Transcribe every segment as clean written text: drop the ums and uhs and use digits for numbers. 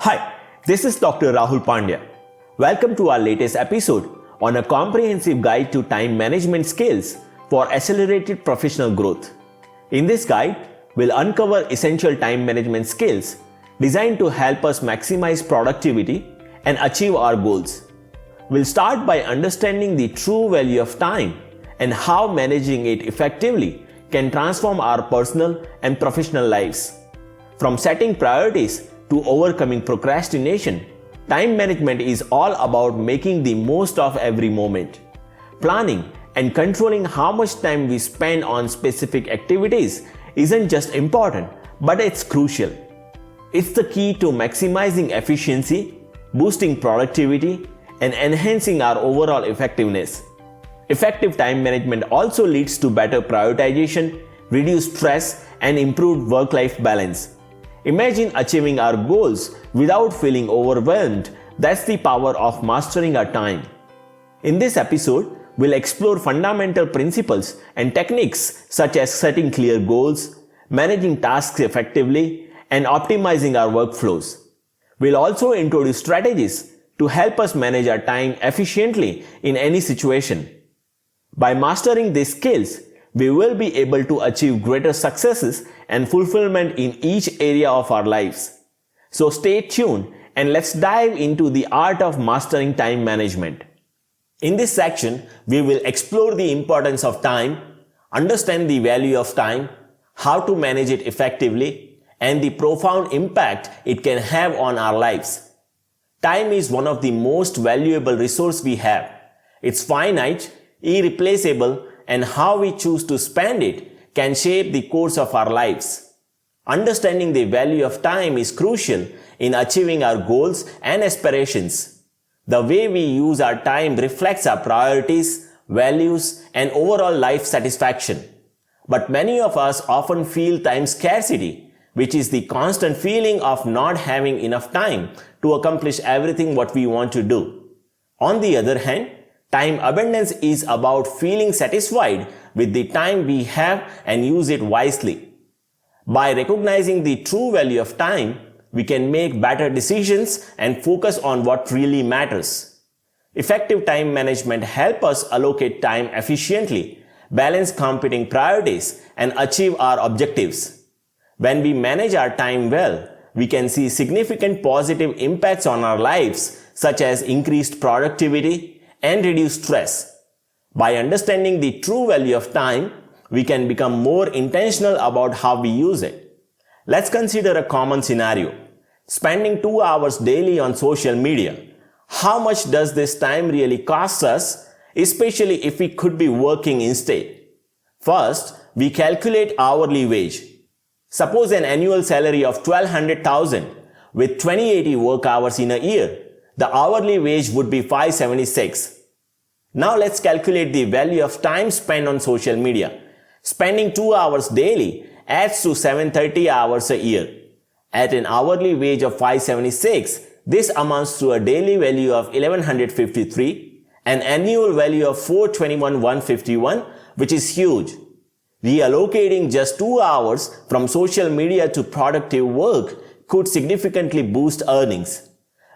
Hi, this is Dr. Rahul Pandya. Welcome to our latest episode on a comprehensive guide to time management skills for accelerated professional growth. In this guide, we'll uncover essential time management skills designed to help us maximize productivity and achieve our goals. We'll start by understanding the true value of time and how managing it effectively can transform our personal and professional lives. From setting priorities to overcoming procrastination, time management is all about making the most of every moment. Planning and controlling how much time we spend on specific activities isn't just important, but it's crucial. It's the key to maximizing efficiency, boosting productivity, and enhancing our overall effectiveness. Effective time management also leads to better prioritization, reduced stress, and improved work-life balance. Imagine achieving our goals without feeling overwhelmed. That's the power of mastering our time. In this episode, we'll explore fundamental principles and techniques such as setting clear goals, managing tasks effectively, and optimizing our workflows. We'll also introduce strategies to help us manage our time efficiently in any situation. By mastering these skills, we will be able to achieve greater successes and fulfillment in each area of our lives. So stay tuned and let's dive into the art of mastering time management. In this section, we will explore the importance of time, understand the value of time, how to manage it effectively, and the profound impact it can have on our lives. Time is one of the most valuable resources we have. It's finite, irreplaceable, and how we choose to spend it can shape the course of our lives. Understanding the value of time is crucial in achieving our goals and aspirations. The way we use our time reflects our priorities, values, and overall life satisfaction. But many of us often feel time scarcity, which is the constant feeling of not having enough time to accomplish everything what we want to do. On the other hand, time abundance is about feeling satisfied with the time we have and use it wisely. By recognizing the true value of time, we can make better decisions and focus on what really matters. Effective time management helps us allocate time efficiently, balance competing priorities, and achieve our objectives. When we manage our time well, we can see significant positive impacts on our lives, such as increased productivity and reduced stress. By understanding the true value of time, we can become more intentional about how we use it. Let's consider a common scenario. Spending 2 hours daily on social media. How much does this time really cost us, especially if we could be working instead? First, we calculate hourly wage. Suppose an annual salary of $1,200,000 with 2080 work hours in a year. The hourly wage would be $576. Now let's calculate the value of time spent on social media. Spending 2 hours daily adds to 730 hours a year. At an hourly wage of $576, this amounts to a daily value of $1,153, an annual value of $421,151, which is huge. Reallocating just 2 hours from social media to productive work could significantly boost earnings.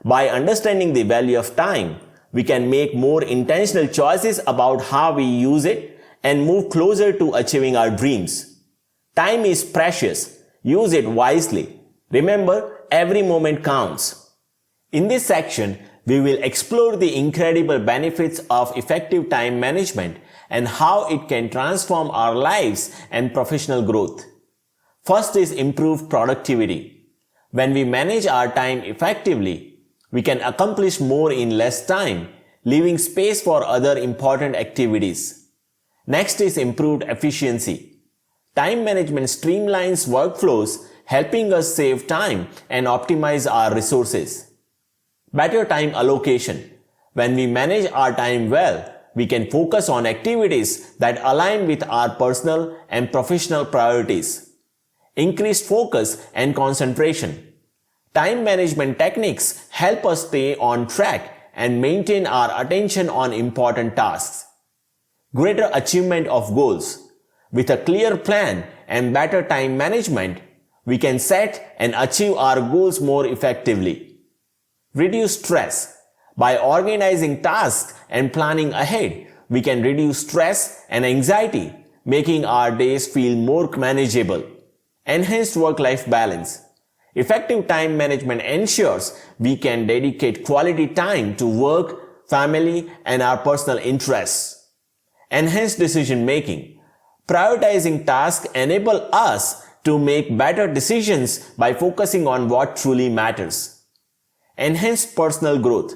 By understanding the value of time, we can make more intentional choices about how we use it and move closer to achieving our dreams. Time is precious. Use it wisely. Remember, every moment counts. In this section, we will explore the incredible benefits of effective time management and how it can transform our lives and professional growth. First is improved productivity. When we manage our time effectively, we can accomplish more in less time, leaving space for other important activities. Next is improved efficiency. Time management streamlines workflows, helping us save time and optimize our resources. Better time allocation. When we manage our time well, we can focus on activities that align with our personal and professional priorities. Increased focus and concentration. Time management techniques help us stay on track and maintain our attention on important tasks. Greater achievement of goals. With a clear plan and better time management, we can set and achieve our goals more effectively. Reduce stress. By organizing tasks and planning ahead, we can reduce stress and anxiety, making our days feel more manageable. Enhanced work-life balance. Effective time management ensures we can dedicate quality time to work, family, and our personal interests. Enhanced decision making. Prioritizing tasks enable us to make better decisions by focusing on what truly matters. Enhanced personal growth.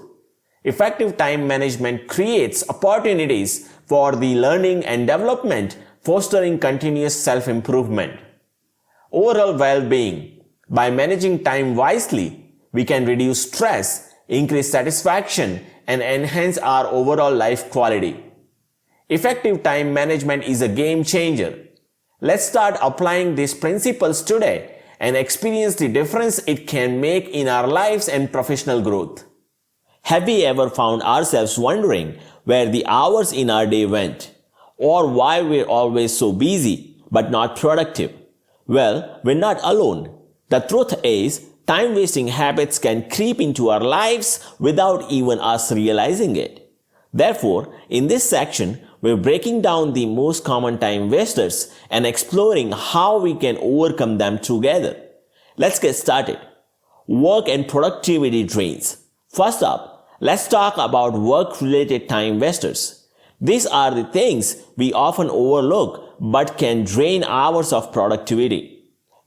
Effective time management creates opportunities for the learning and development, fostering continuous self-improvement. Overall well-being. By managing time wisely, we can reduce stress, increase satisfaction, and enhance our overall life quality. Effective time management is a game changer. Let's start applying these principles today and experience the difference it can make in our lives and professional growth. Have we ever found ourselves wondering where the hours in our day went, or why we're always so busy but not productive? Well, we're not alone. The truth is, time-wasting habits can creep into our lives without even us realizing it. Therefore, in this section, we're breaking down the most common time wasters and exploring how we can overcome them together. Let's get started. Work and productivity drains. First up, let's talk about work-related time wasters. These are the things we often overlook but can drain hours of productivity.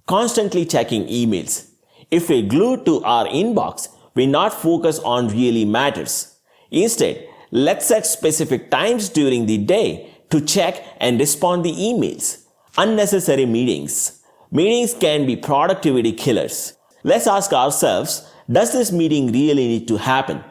Constantly checking emails. If we're glued to our inbox, we not focus on really matters. Instead, let's set specific times during the day to check and respond the emails. Unnecessary meetings. Meetings can be productivity killers. Let's ask ourselves, does this meeting really need to happen?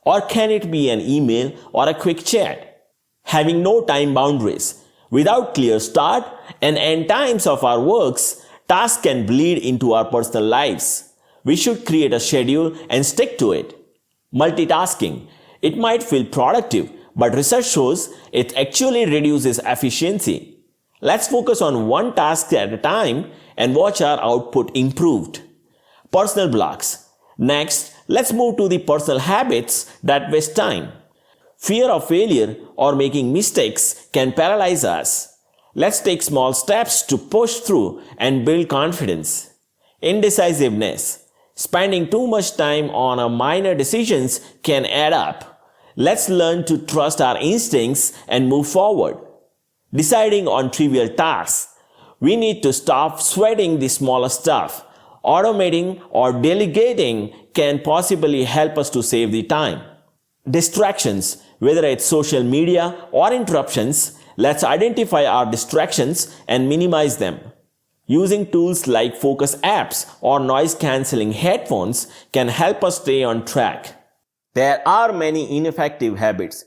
Or can it be an email or a quick chat? Having no time boundaries. Without clear start and end times of our works, tasks can bleed into our personal lives. We should create a schedule and stick to it. Multitasking. It might feel productive, but research shows it actually reduces efficiency. Let's focus on one task at a time and watch our output improved. Personal blocks. Next, let's move to the personal habits that waste time. Fear of failure or making mistakes can paralyze us. Let's take small steps to push through and build confidence. Indecisiveness. Spending too much time on our minor decisions can add up. Let's learn to trust our instincts and move forward. Deciding on trivial tasks. We need to stop sweating the smaller stuff. Automating or delegating can possibly help us to save the time. Distractions, whether it's social media or interruptions, let's identify our distractions and minimize them. Using tools like focus apps or noise-canceling headphones can help us stay on track. There are many ineffective habits.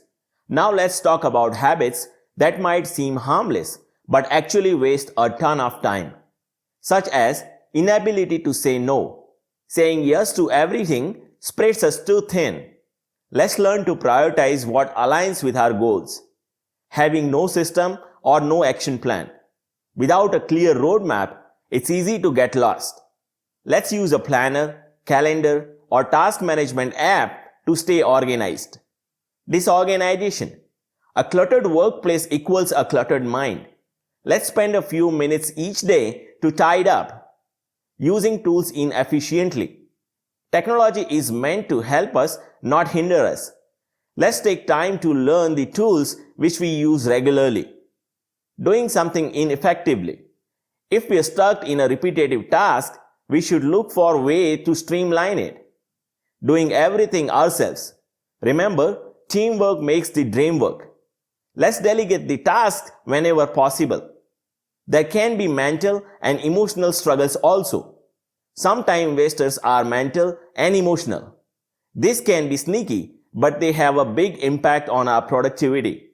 Now let's talk about habits that might seem harmless but actually waste a ton of time, such as inability to say no. Saying yes to everything spreads us too thin. Let's learn to prioritize what aligns with our goals. Having no system or no action plan. Without a clear roadmap, it's easy to get lost. Let's use a planner, calendar, or task management app to stay organized. Disorganization. A cluttered workplace equals a cluttered mind. Let's spend a few minutes each day to tidy up. Using tools inefficiently. Technology is meant to help us, not hinder us. Let's take time to learn the tools which we use regularly. Doing something ineffectively. If we are stuck in a repetitive task, we should look for a way to streamline it. Doing everything ourselves. Remember, teamwork makes the dream work. Let's delegate the task whenever possible. There can be mental and emotional struggles also. Some time wasters are mental and emotional. This can be sneaky, but they have a big impact on our productivity,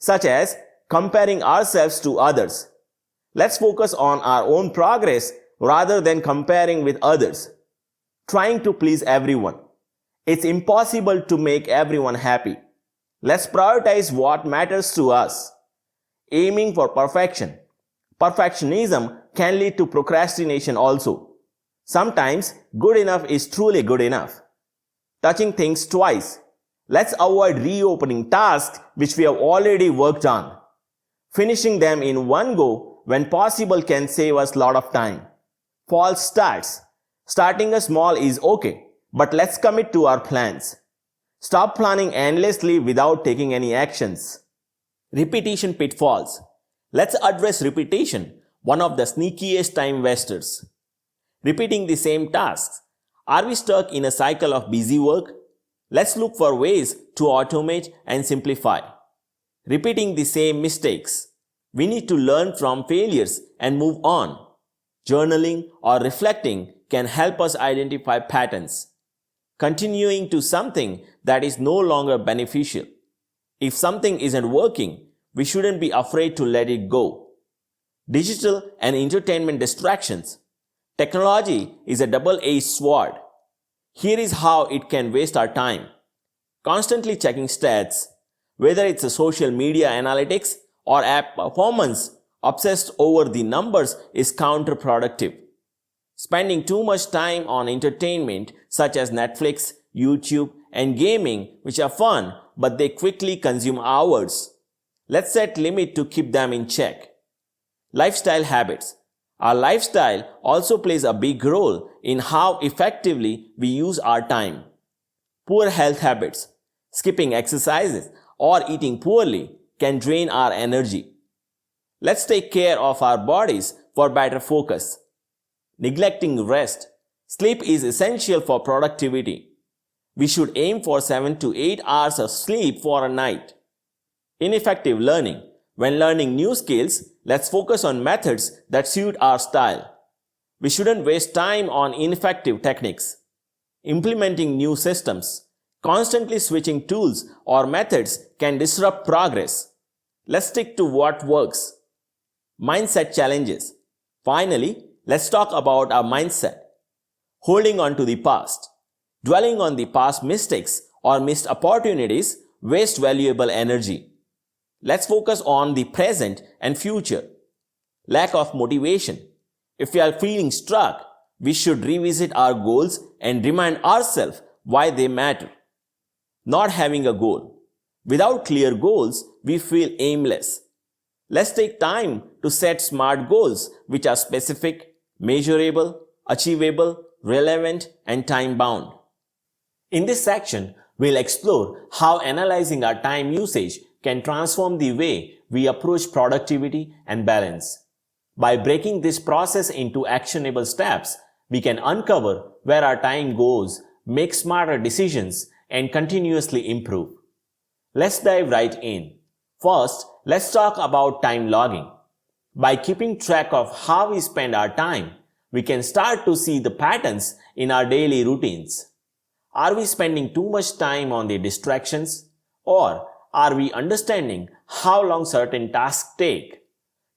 such as comparing ourselves to others. Let's focus on our own progress rather than comparing with others. Trying to please everyone. It's impossible to make everyone happy. Let's prioritize what matters to us. Aiming for perfection. Perfectionism can lead to procrastination also. Sometimes good enough is truly good enough. touching things twice. Let's avoid reopening tasks which we have already worked on. Finishing them in one go when possible can save us a lot of time. False starts. Starting a small is okay, but let's commit to our plans. Stop planning endlessly without taking any actions. Repetition pitfalls. Let's address repetition, one of the sneakiest time wasters. Repeating the same tasks. Are we stuck in a cycle of busy work? Let's look for ways to automate and simplify. Repeating the same mistakes. We need to learn from failures and move on. Journaling or reflecting can help us identify patterns. Continuing to something that is no longer beneficial. If something isn't working, we shouldn't be afraid to let it go. Digital and entertainment distractions. Technology is a double-edged sword. Here is how it can waste our time. Constantly checking stats, whether it's a social media analytics or app performance, obsessed over the numbers is counterproductive. Spending too much time on entertainment such as Netflix, YouTube, and gaming, which are fun, but they quickly consume hours. Let's set limits to keep them in check. Lifestyle habits. Our lifestyle also plays a big role in how effectively we use our time. Poor health habits, skipping exercises, or eating poorly can drain our energy. Let's take care of our bodies for better focus. Neglecting rest. Sleep is essential for productivity. We should aim for 7 to 8 hours of sleep for a night. Ineffective learning. When learning new skills, let's focus on methods that suit our style. We shouldn't waste time on ineffective techniques. Implementing new systems. Constantly switching tools or methods can disrupt progress. Let's stick to what works. Mindset challenges. Finally, let's talk about our mindset. Holding on to the past. Dwelling on the past mistakes or missed opportunities waste valuable energy. Let's focus on the present and future. Lack of motivation. If we are feeling stuck, we should revisit our goals and remind ourselves why they matter. Not having a goal. Without clear goals, we feel aimless. Let's take time to set SMART goals which are specific, measurable, achievable, relevant, and time-bound. In this section, we'll explore how analyzing our time usage can transform the way we approach productivity and balance. By breaking this process into actionable steps, we can uncover where our time goes, make smarter decisions, and continuously improve. Let's dive right in. First, let's talk about time logging. By keeping track of how we spend our time, we can start to see the patterns in our daily routines. Are we spending too much time on the distractions? Or are we understanding how long certain tasks take?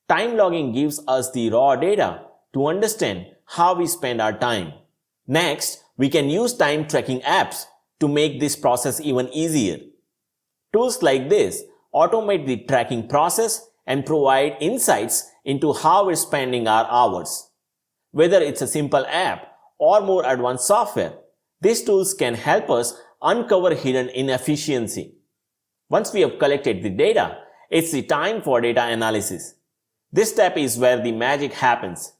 Time logging gives us the raw data to understand how we spend our time. Next, we can use time tracking apps to make this process even easier. Tools like this automate the tracking process and provide insights into how we're spending our hours. Whether it's a simple app or more advanced software, these tools can help us uncover hidden inefficiency. Once we have collected the data, it's the time for data analysis. This step is where the magic happens.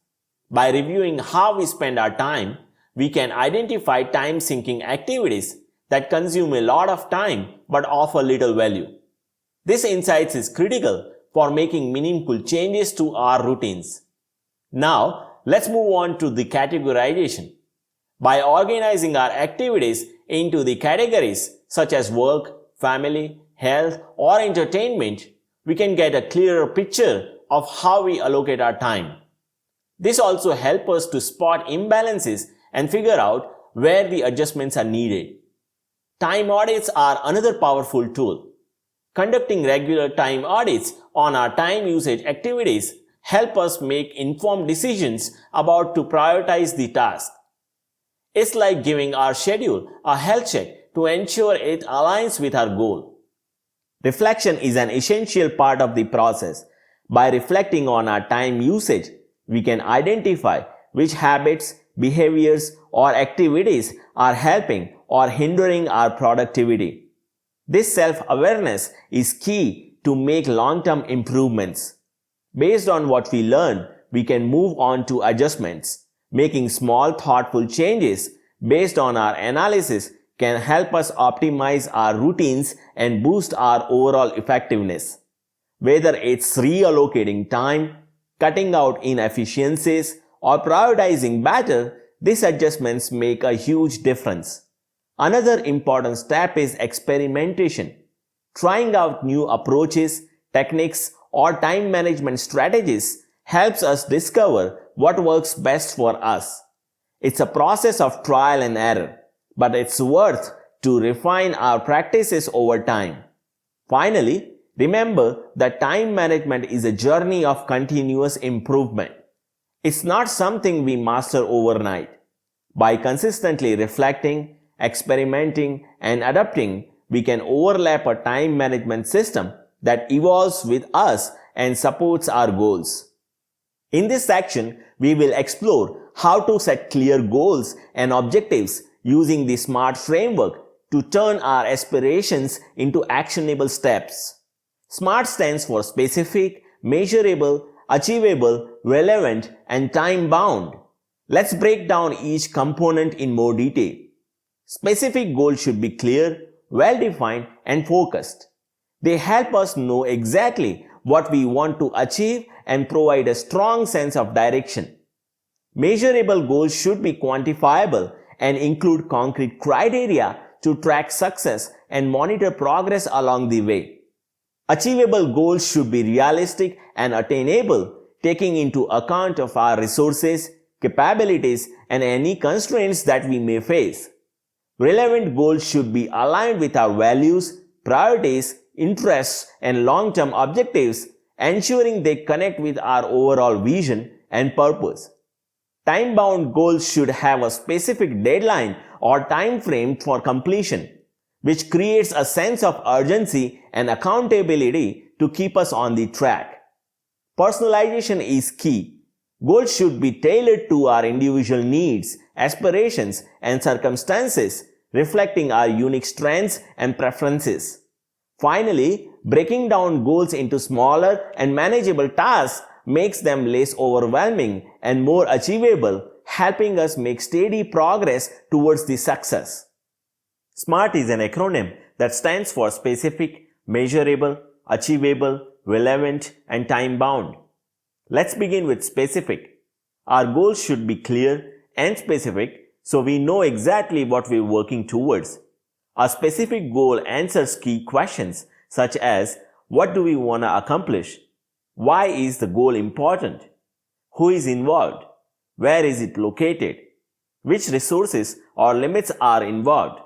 By reviewing how we spend our time, we can identify time-sinking activities that consume a lot of time but offer little value. This insight is critical for making meaningful changes to our routines. Now, let's move on to the categorization. By organizing our activities into the categories such as work, family, health, or entertainment, we can get a clearer picture of how we allocate our time. This also helps us to spot imbalances and figure out where the adjustments are needed. Time audits are another powerful tool. Conducting regular time audits on our time usage activities help us make informed decisions about to prioritize the task. It's like giving our schedule a health check to ensure it aligns with our goal. Reflection is an essential part of the process. By reflecting on our time usage, we can identify which habits, behaviors, or activities are helping or hindering our productivity. This self-awareness is key to make long-term improvements. Based on what we learn, we can move on to adjustments. Making small thoughtful changes based on our analysis can help us optimize our routines and boost our overall effectiveness. Whether it's reallocating time, cutting out inefficiencies, or prioritizing better, these adjustments make a huge difference. Another important step is experimentation. Trying out new approaches, techniques, or time management strategies helps us discover what works best for us. It's a process of trial and error, but it's worth to refine our practices over time. Finally, remember that time management is a journey of continuous improvement. It's not something we master overnight. By consistently reflecting, experimenting, and adapting, we can overlap a time management system that evolves with us and supports our goals. In this section, we will explore how to set clear goals and objectives using the SMART framework to turn our aspirations into actionable steps. SMART stands for specific, measurable, achievable, relevant, and time-bound. Let's break down each component in more detail. Specific goals should be clear, well-defined, and focused. They help us know exactly what we want to achieve and provide a strong sense of direction. Measurable goals should be quantifiable and include concrete criteria to track success and monitor progress along the way. Achievable goals should be realistic and attainable, taking into account of our resources, capabilities, and any constraints that we may face. Relevant goals should be aligned with our values, priorities, interests, and long-term objectives, ensuring they connect with our overall vision and purpose. Time-bound goals should have a specific deadline or time frame for completion, which creates a sense of urgency and accountability to keep us on the track. Personalization is key. Goals should be tailored to our individual needs, aspirations, and circumstances, reflecting our unique strengths and preferences. Finally, breaking down goals into smaller and manageable tasks makes them less overwhelming and more achievable, helping us make steady progress towards the success. SMART is an acronym that stands for specific, measurable, achievable, relevant, and time-bound. Let's begin with specific. Our goals should be clear and specific so we know exactly what we're working towards. A specific goal answers key questions such as what do we want to accomplish? Why is the goal important? Who is involved? Where is it located? Which resources or limits are involved?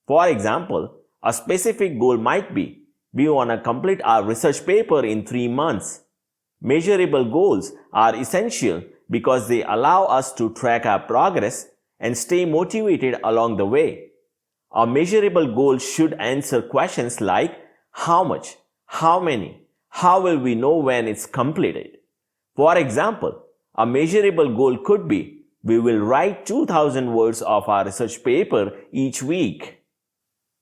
For example, a specific goal might be we want to complete our research paper in 3 months. Measurable goals are essential because they allow us to track our progress and stay motivated along the way. A measurable goal should answer questions like how much, how many, how will we know when it's completed. For example, a measurable goal could be we will write 2,000 words of our research paper each week.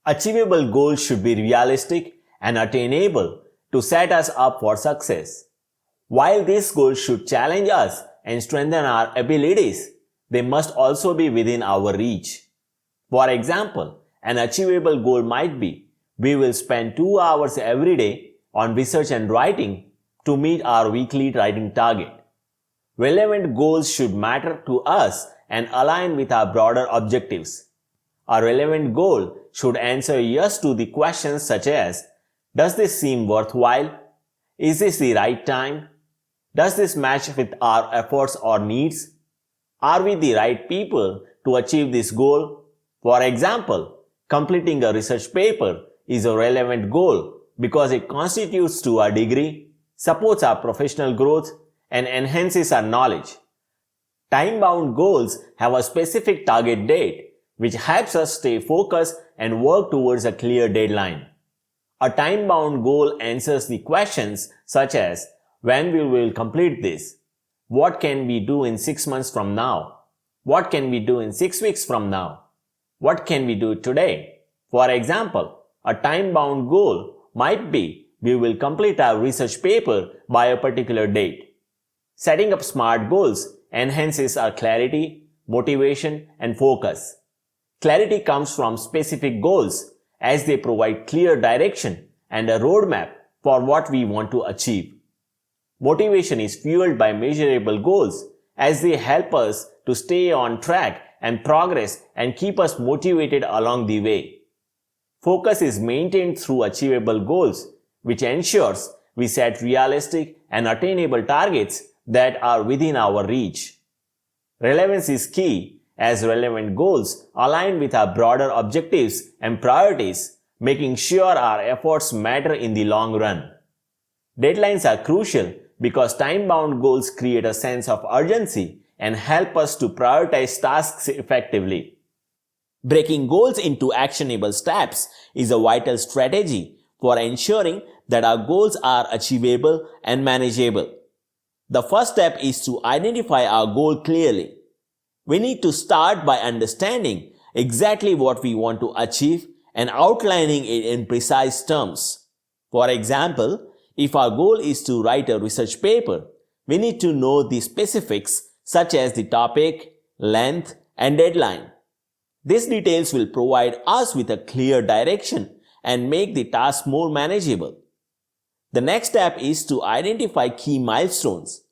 Achievable goals should be realistic and attainable to set us up for success. While these goals should challenge us and strengthen our abilities, they must also be within our reach. For example, an achievable goal might be we will spend 2 hours every day on research and writing to meet our weekly writing target. Relevant goals should matter to us and align with our broader objectives. A relevant goal should answer yes to the questions such as, does this seem worthwhile? Is this the right time? Does this match with our efforts or needs? Are we the right people to achieve this goal? For example, completing a research paper is a relevant goal because it constitutes to our degree, supports our professional growth, and enhances our knowledge. Time-bound goals have a specific target date, which helps us stay focused and work towards a clear deadline. A time-bound goal answers the questions such as, when we will complete this? What can we do in 6 months from now? What can we do in 6 weeks from now? What can we do today? For example, a time-bound goal might be we will complete our research paper by a particular date. Setting up SMART goals enhances our clarity, motivation, and focus. Clarity comes from specific goals as they provide clear direction and a roadmap for what we want to achieve. Motivation is fueled by measurable goals as they help us to stay on track and progress and keep us motivated along the way. Focus is maintained through achievable goals, which ensures we set realistic and attainable targets that are within our reach. Relevance is key as relevant goals align with our broader objectives and priorities, making sure our efforts matter in the long run. Deadlines are crucial because time-bound goals create a sense of urgency and help us to prioritize tasks effectively. Breaking goals into actionable steps is a vital strategy for ensuring that our goals are achievable and manageable. The first step is to identify our goal clearly. We need to start by understanding exactly what we want to achieve and outlining it in precise terms. For example, if our goal is to write a research paper, we need to know the specifics such as the topic, length, and deadline. These details will provide us with a clear direction and make the task more manageable. The next step is to identify key milestones.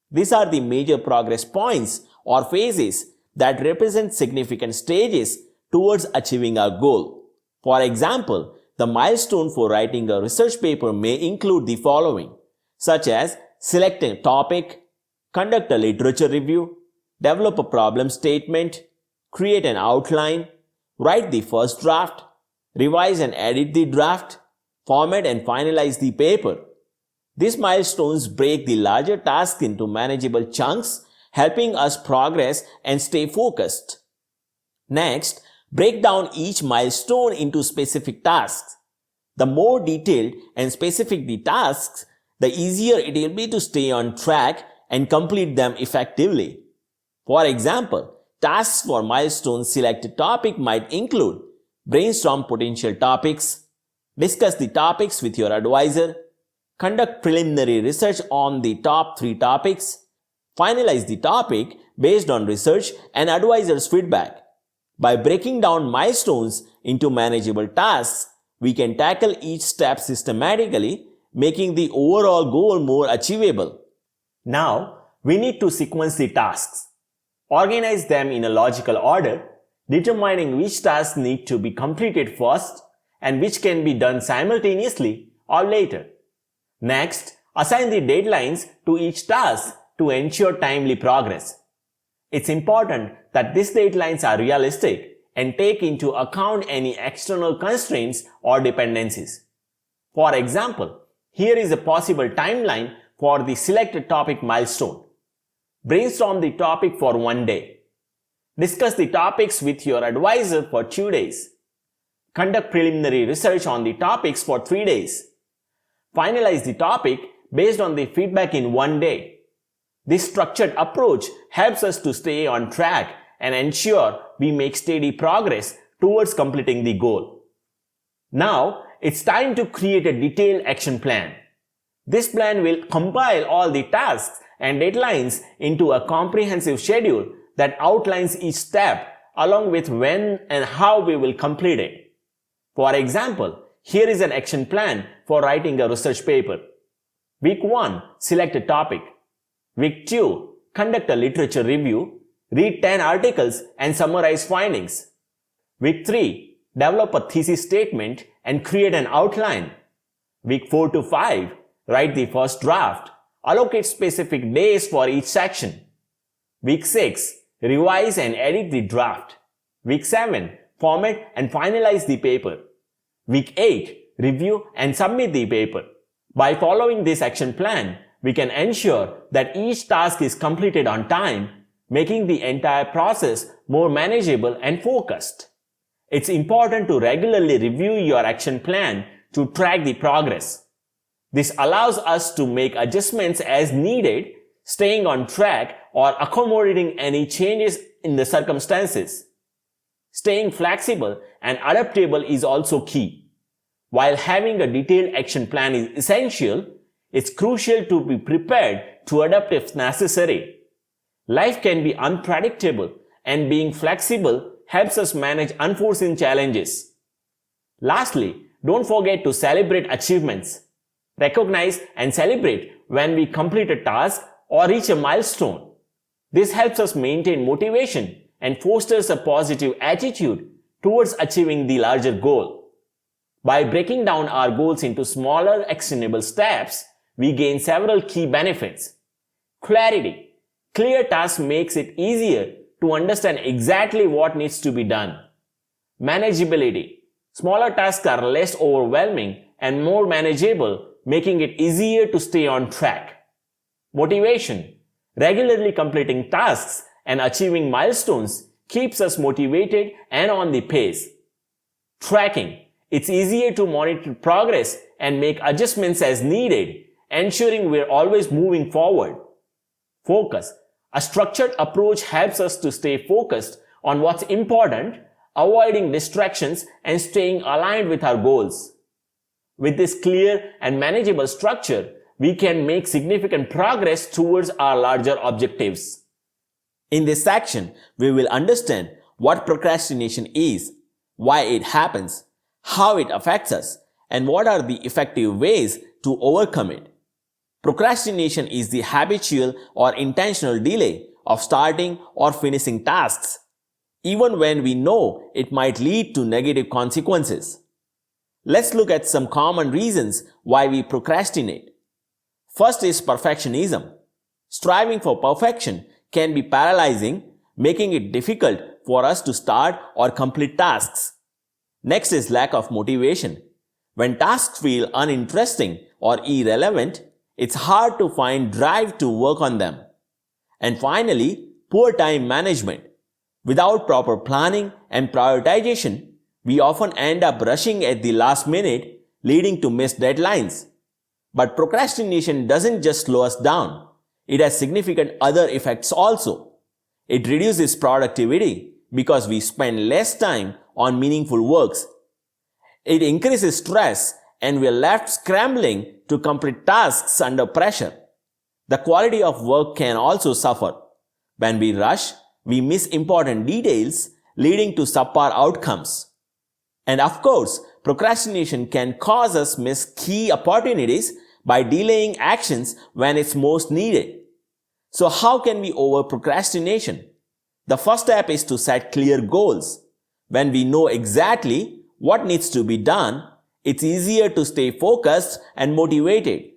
These are the major progress points or phases that represent significant stages towards achieving our goal. For example, the milestone for writing a research paper may include the following, such as select a topic, conduct a literature review, develop a problem statement, create an outline, write the first draft, revise and edit the draft, format and finalize the paper. These milestones break the larger task into manageable chunks, helping us progress and stay focused. Next, break down each milestone into specific tasks. The more detailed and specific the tasks, the easier it will be to stay on track and complete them effectively. For example, tasks for milestone selected topic might include brainstorm potential topics, discuss the topics with your advisor, conduct preliminary research on the top 3 topics, finalize the topic based on research and advisor's feedback. By breaking down milestones into manageable tasks, we can tackle each step systematically, making the overall goal more achievable. Now, we need to sequence the tasks. Organize them in a logical order, determining which tasks need to be completed first and which can be done simultaneously or later. Next, assign the deadlines to each task to ensure timely progress. It's important that these deadlines are realistic and take into account any external constraints or dependencies. For example, here is a possible timeline for the selected topic milestone. Brainstorm the topic for 1 day. Discuss the topics with your advisor for 2 days. Conduct preliminary research on the topics for 3 days. Finalize the topic based on the feedback in 1 day. This structured approach helps us to stay on track and ensure we make steady progress towards completing the goal. Now, it's time to create a detailed action plan. This plan will compile all the tasks and deadlines into a comprehensive schedule that outlines each step along with when and how we will complete it. For example, here is an action plan for writing a research paper. Week 1, select a topic. Week 2, conduct a literature review, read 10 articles and summarize findings. Week 3, develop a thesis statement and create an outline. Week 4 to 5, write the first draft. Allocate specific days for each section. Week 6, revise and edit the draft. Week 7, format and finalize the paper. Week 8, review and submit the paper. By following this action plan, we can ensure that each task is completed on time, making the entire process more manageable and focused. It's important to regularly review your action plan to track the progress. This allows us to make adjustments as needed, staying on track or accommodating any changes in the circumstances. Staying flexible and adaptable is also key. While having a detailed action plan is essential, it's crucial to be prepared to adapt if necessary. Life can be unpredictable, and being flexible helps us manage unforeseen challenges. Lastly, don't forget to celebrate achievements. Recognize and celebrate when we complete a task or reach a milestone. This helps us maintain motivation and fosters a positive attitude towards achieving the larger goal. By breaking down our goals into smaller, actionable steps, we gain several key benefits. Clarity. Clear tasks makes it easier to understand exactly what needs to be done. Manageability. Smaller tasks are less overwhelming and more manageable, making it easier to stay on track. Motivation. Regularly completing tasks and achieving milestones keeps us motivated and on the pace. Tracking. It's easier to monitor progress and make adjustments as needed, ensuring we're always moving forward. Focus. A structured approach helps us to stay focused on what's important, avoiding distractions and staying aligned with our goals. With this clear and manageable structure, we can make significant progress towards our larger objectives. In this section, we will understand what procrastination is, why it happens, how it affects us, and what are the effective ways to overcome it. Procrastination is the habitual or intentional delay of starting or finishing tasks, even when we know it might lead to negative consequences. Let's look at some common reasons why we procrastinate. First is perfectionism. Striving for perfection can be paralyzing, making it difficult for us to start or complete tasks. Next is lack of motivation. When tasks feel uninteresting or irrelevant, it's hard to find drive to work on them. And finally, poor time management. Without proper planning and prioritization, we often end up rushing at the last minute, leading to missed deadlines. But procrastination doesn't just slow us down. It has significant other effects also. It reduces productivity because we spend less time on meaningful works. It increases stress and we are left scrambling to complete tasks under pressure. The quality of work can also suffer. When we rush, we miss important details, leading to subpar outcomes. And of course, procrastination can cause us miss key opportunities by delaying actions when it's most needed. So how can we overcome procrastination? The first step is to set clear goals. When we know exactly what needs to be done, it's easier to stay focused and motivated.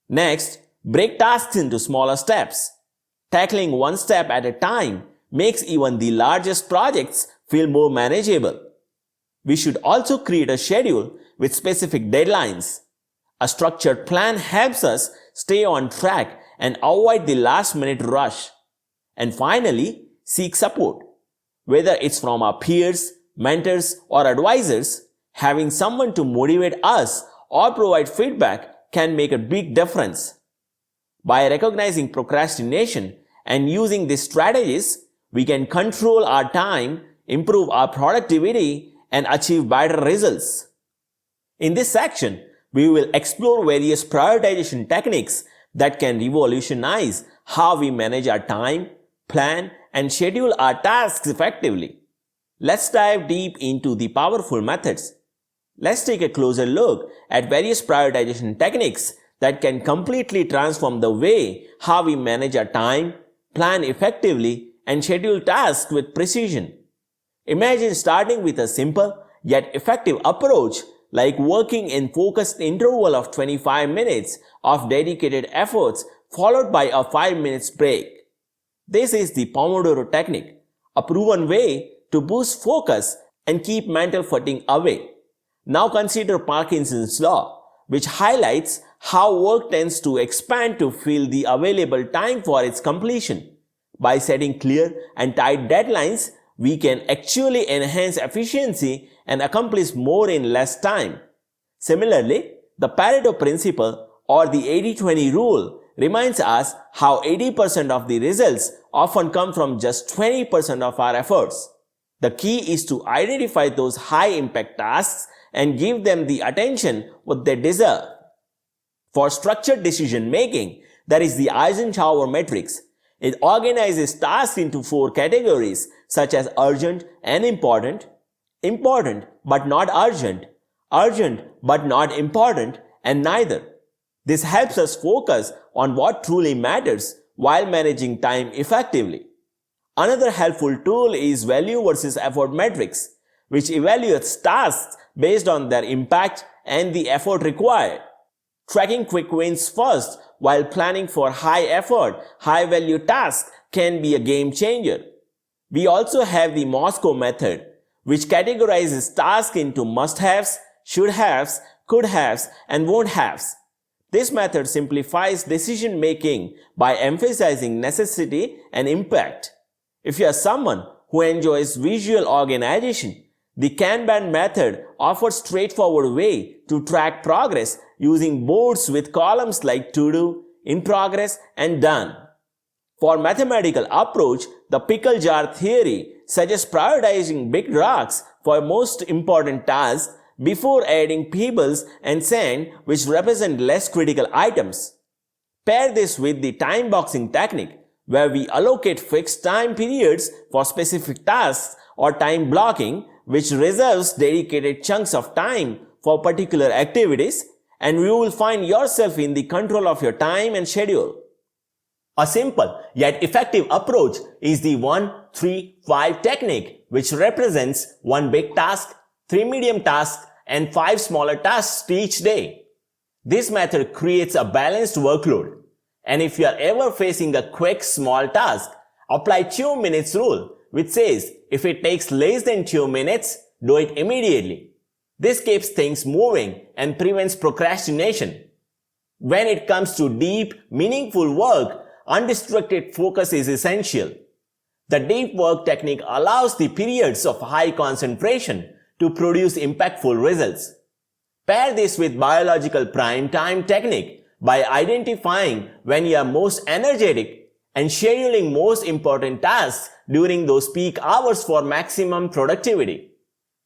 Next, break tasks into smaller steps. Tackling one step at a time makes even the largest projects feel more manageable. We should also create a schedule with specific deadlines. A structured plan helps us stay on track and avoid the last-minute rush. And finally, seek support. Whether it's from our peers, mentors, or advisors, having someone to motivate us or provide feedback can make a big difference. By recognizing procrastination and using these strategies, we can control our time, improve our productivity, and achieve better results. In this section, we will explore various prioritization techniques that can revolutionize how we manage our time, plan, and schedule our tasks effectively. Let's dive deep into the powerful methods. Let's take a closer look at various prioritization techniques that can completely transform the way how we manage our time, plan effectively, and schedule tasks with precision. Imagine starting with a simple yet effective approach like working in focused interval of 25 minutes of dedicated efforts followed by a 5 minutes break. This is the Pomodoro Technique, a proven way to boost focus and keep mental fatigue away. Now consider Parkinson's law, which highlights how work tends to expand to fill the available time for its completion. By setting clear and tight deadlines, we can actually enhance efficiency and accomplish more in less time. Similarly, the Pareto principle or the 80-20 rule reminds us how 80% of the results often come from just 20% of our efforts. The key is to identify those high-impact tasks and give them the attention what they deserve. For structured decision making, there is the Eisenhower Matrix. It organizes tasks into 4 categories such as urgent and important, important but not urgent, urgent but not important, and neither. This helps us focus on what truly matters while managing time effectively. Another helpful tool is value versus effort matrix, which evaluates tasks based on their impact and the effort required. Tracking quick wins first while planning for high effort, high value tasks can be a game changer. We also have the Moscow method, which categorizes tasks into must-haves, should-haves, could-haves, and won't-haves. This method simplifies decision making by emphasizing necessity and impact. If you are someone who enjoys visual organization, the Kanban method offers a straightforward way to track progress using boards with columns like to do, in progress, and done. For mathematical approach, the Pickle Jar Theory suggests prioritizing big rocks for most important tasks before adding pebbles and sand, which represent less critical items. Pair this with the Timeboxing technique, where we allocate fixed time periods for specific tasks, or time blocking, which reserves dedicated chunks of time for particular activities, and you will find yourself in the control of your time and schedule. A simple yet effective approach is the 1-3-5 technique, which represents 1 big task, 3 medium tasks, and 5 smaller tasks each day. This method creates a balanced workload. And if you are ever facing a quick small task, apply 2 minutes rule, which says if it takes less than 2 minutes, do it immediately. This keeps things moving and prevents procrastination. When it comes to deep, meaningful work, undistracted focus is essential. The deep work technique allows the periods of high concentration to produce impactful results. Pair this with biological prime time technique by identifying when you are most energetic and scheduling most important tasks during those peak hours for maximum productivity.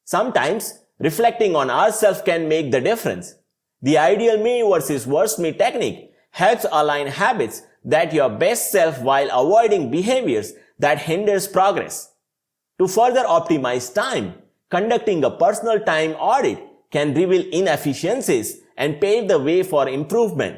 Sometimes, reflecting on ourselves can make the difference. The ideal me versus worst me technique helps align habits that your best self while avoiding behaviors that hinders progress. To further optimize time, conducting a personal time audit can reveal inefficiencies and pave the way for improvement.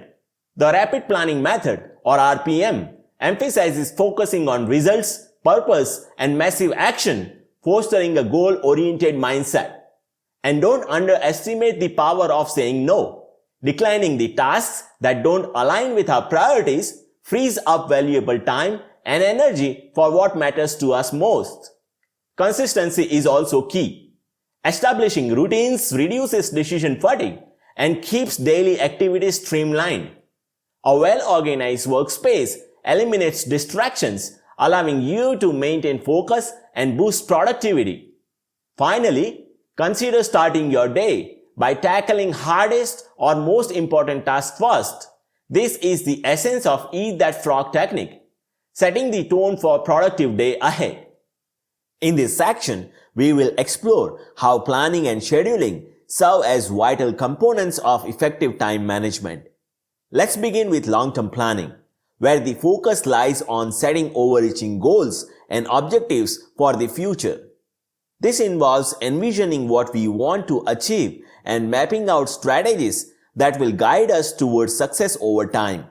The Rapid Planning Method, or RPM, emphasizes focusing on results, purpose, and massive action, fostering a goal-oriented mindset. And don't underestimate the power of saying no. Declining the tasks that don't align with our priorities frees up valuable time and energy for what matters to us most. Consistency is also key. Establishing routines reduces decision fatigue and keeps daily activities streamlined. A well-organized workspace eliminates distractions, allowing you to maintain focus and boost productivity. Finally, consider starting your day by tackling hardest or most important tasks first. This is the essence of Eat That Frog technique, setting the tone for a productive day ahead. In this section, we will explore how planning and scheduling serve as vital components of effective time management. Let's begin with long-term planning, where the focus lies on setting overreaching goals and objectives for the future. This involves envisioning what we want to achieve and mapping out strategies that will guide us towards success over time.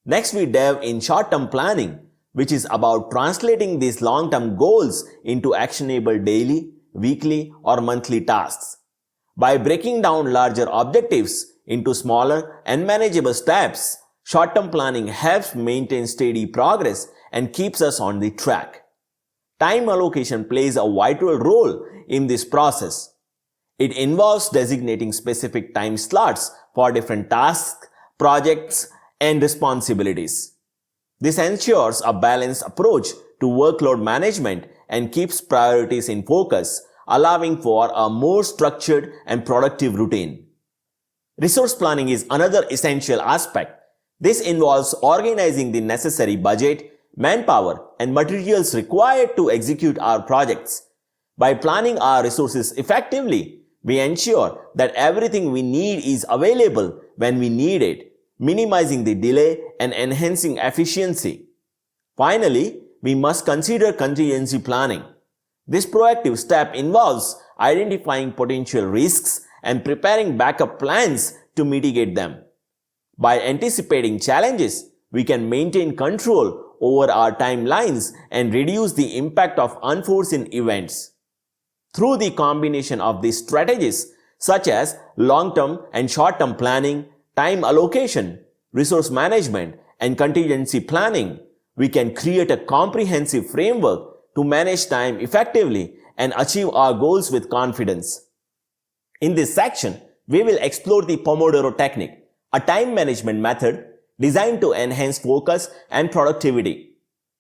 Next, we delve in short-term planning, which is about translating these long-term goals into actionable daily, weekly, or monthly tasks. By breaking down larger objectives into smaller and manageable steps, short-term planning helps maintain steady progress and keeps us on the track. Time allocation plays a vital role in this process. It involves designating specific time slots for different tasks, projects, and responsibilities. This ensures a balanced approach to workload management and keeps priorities in focus, allowing for a more structured and productive routine. Resource planning is another essential aspect. This involves organizing the necessary budget, manpower, and materials required to execute our projects. By planning our resources effectively, we ensure that everything we need is available when we need it, minimizing the delay and enhancing efficiency. Finally, we must consider contingency planning. This proactive step involves identifying potential risks and preparing backup plans to mitigate them. By anticipating challenges, we can maintain control over our timelines and reduce the impact of unforeseen events. Through the combination of these strategies, such as long-term and short-term planning, time allocation, resource management, and contingency planning, we can create a comprehensive framework to manage time effectively and achieve our goals with confidence. In this section, we will explore the Pomodoro Technique, a time management method designed to enhance focus and productivity.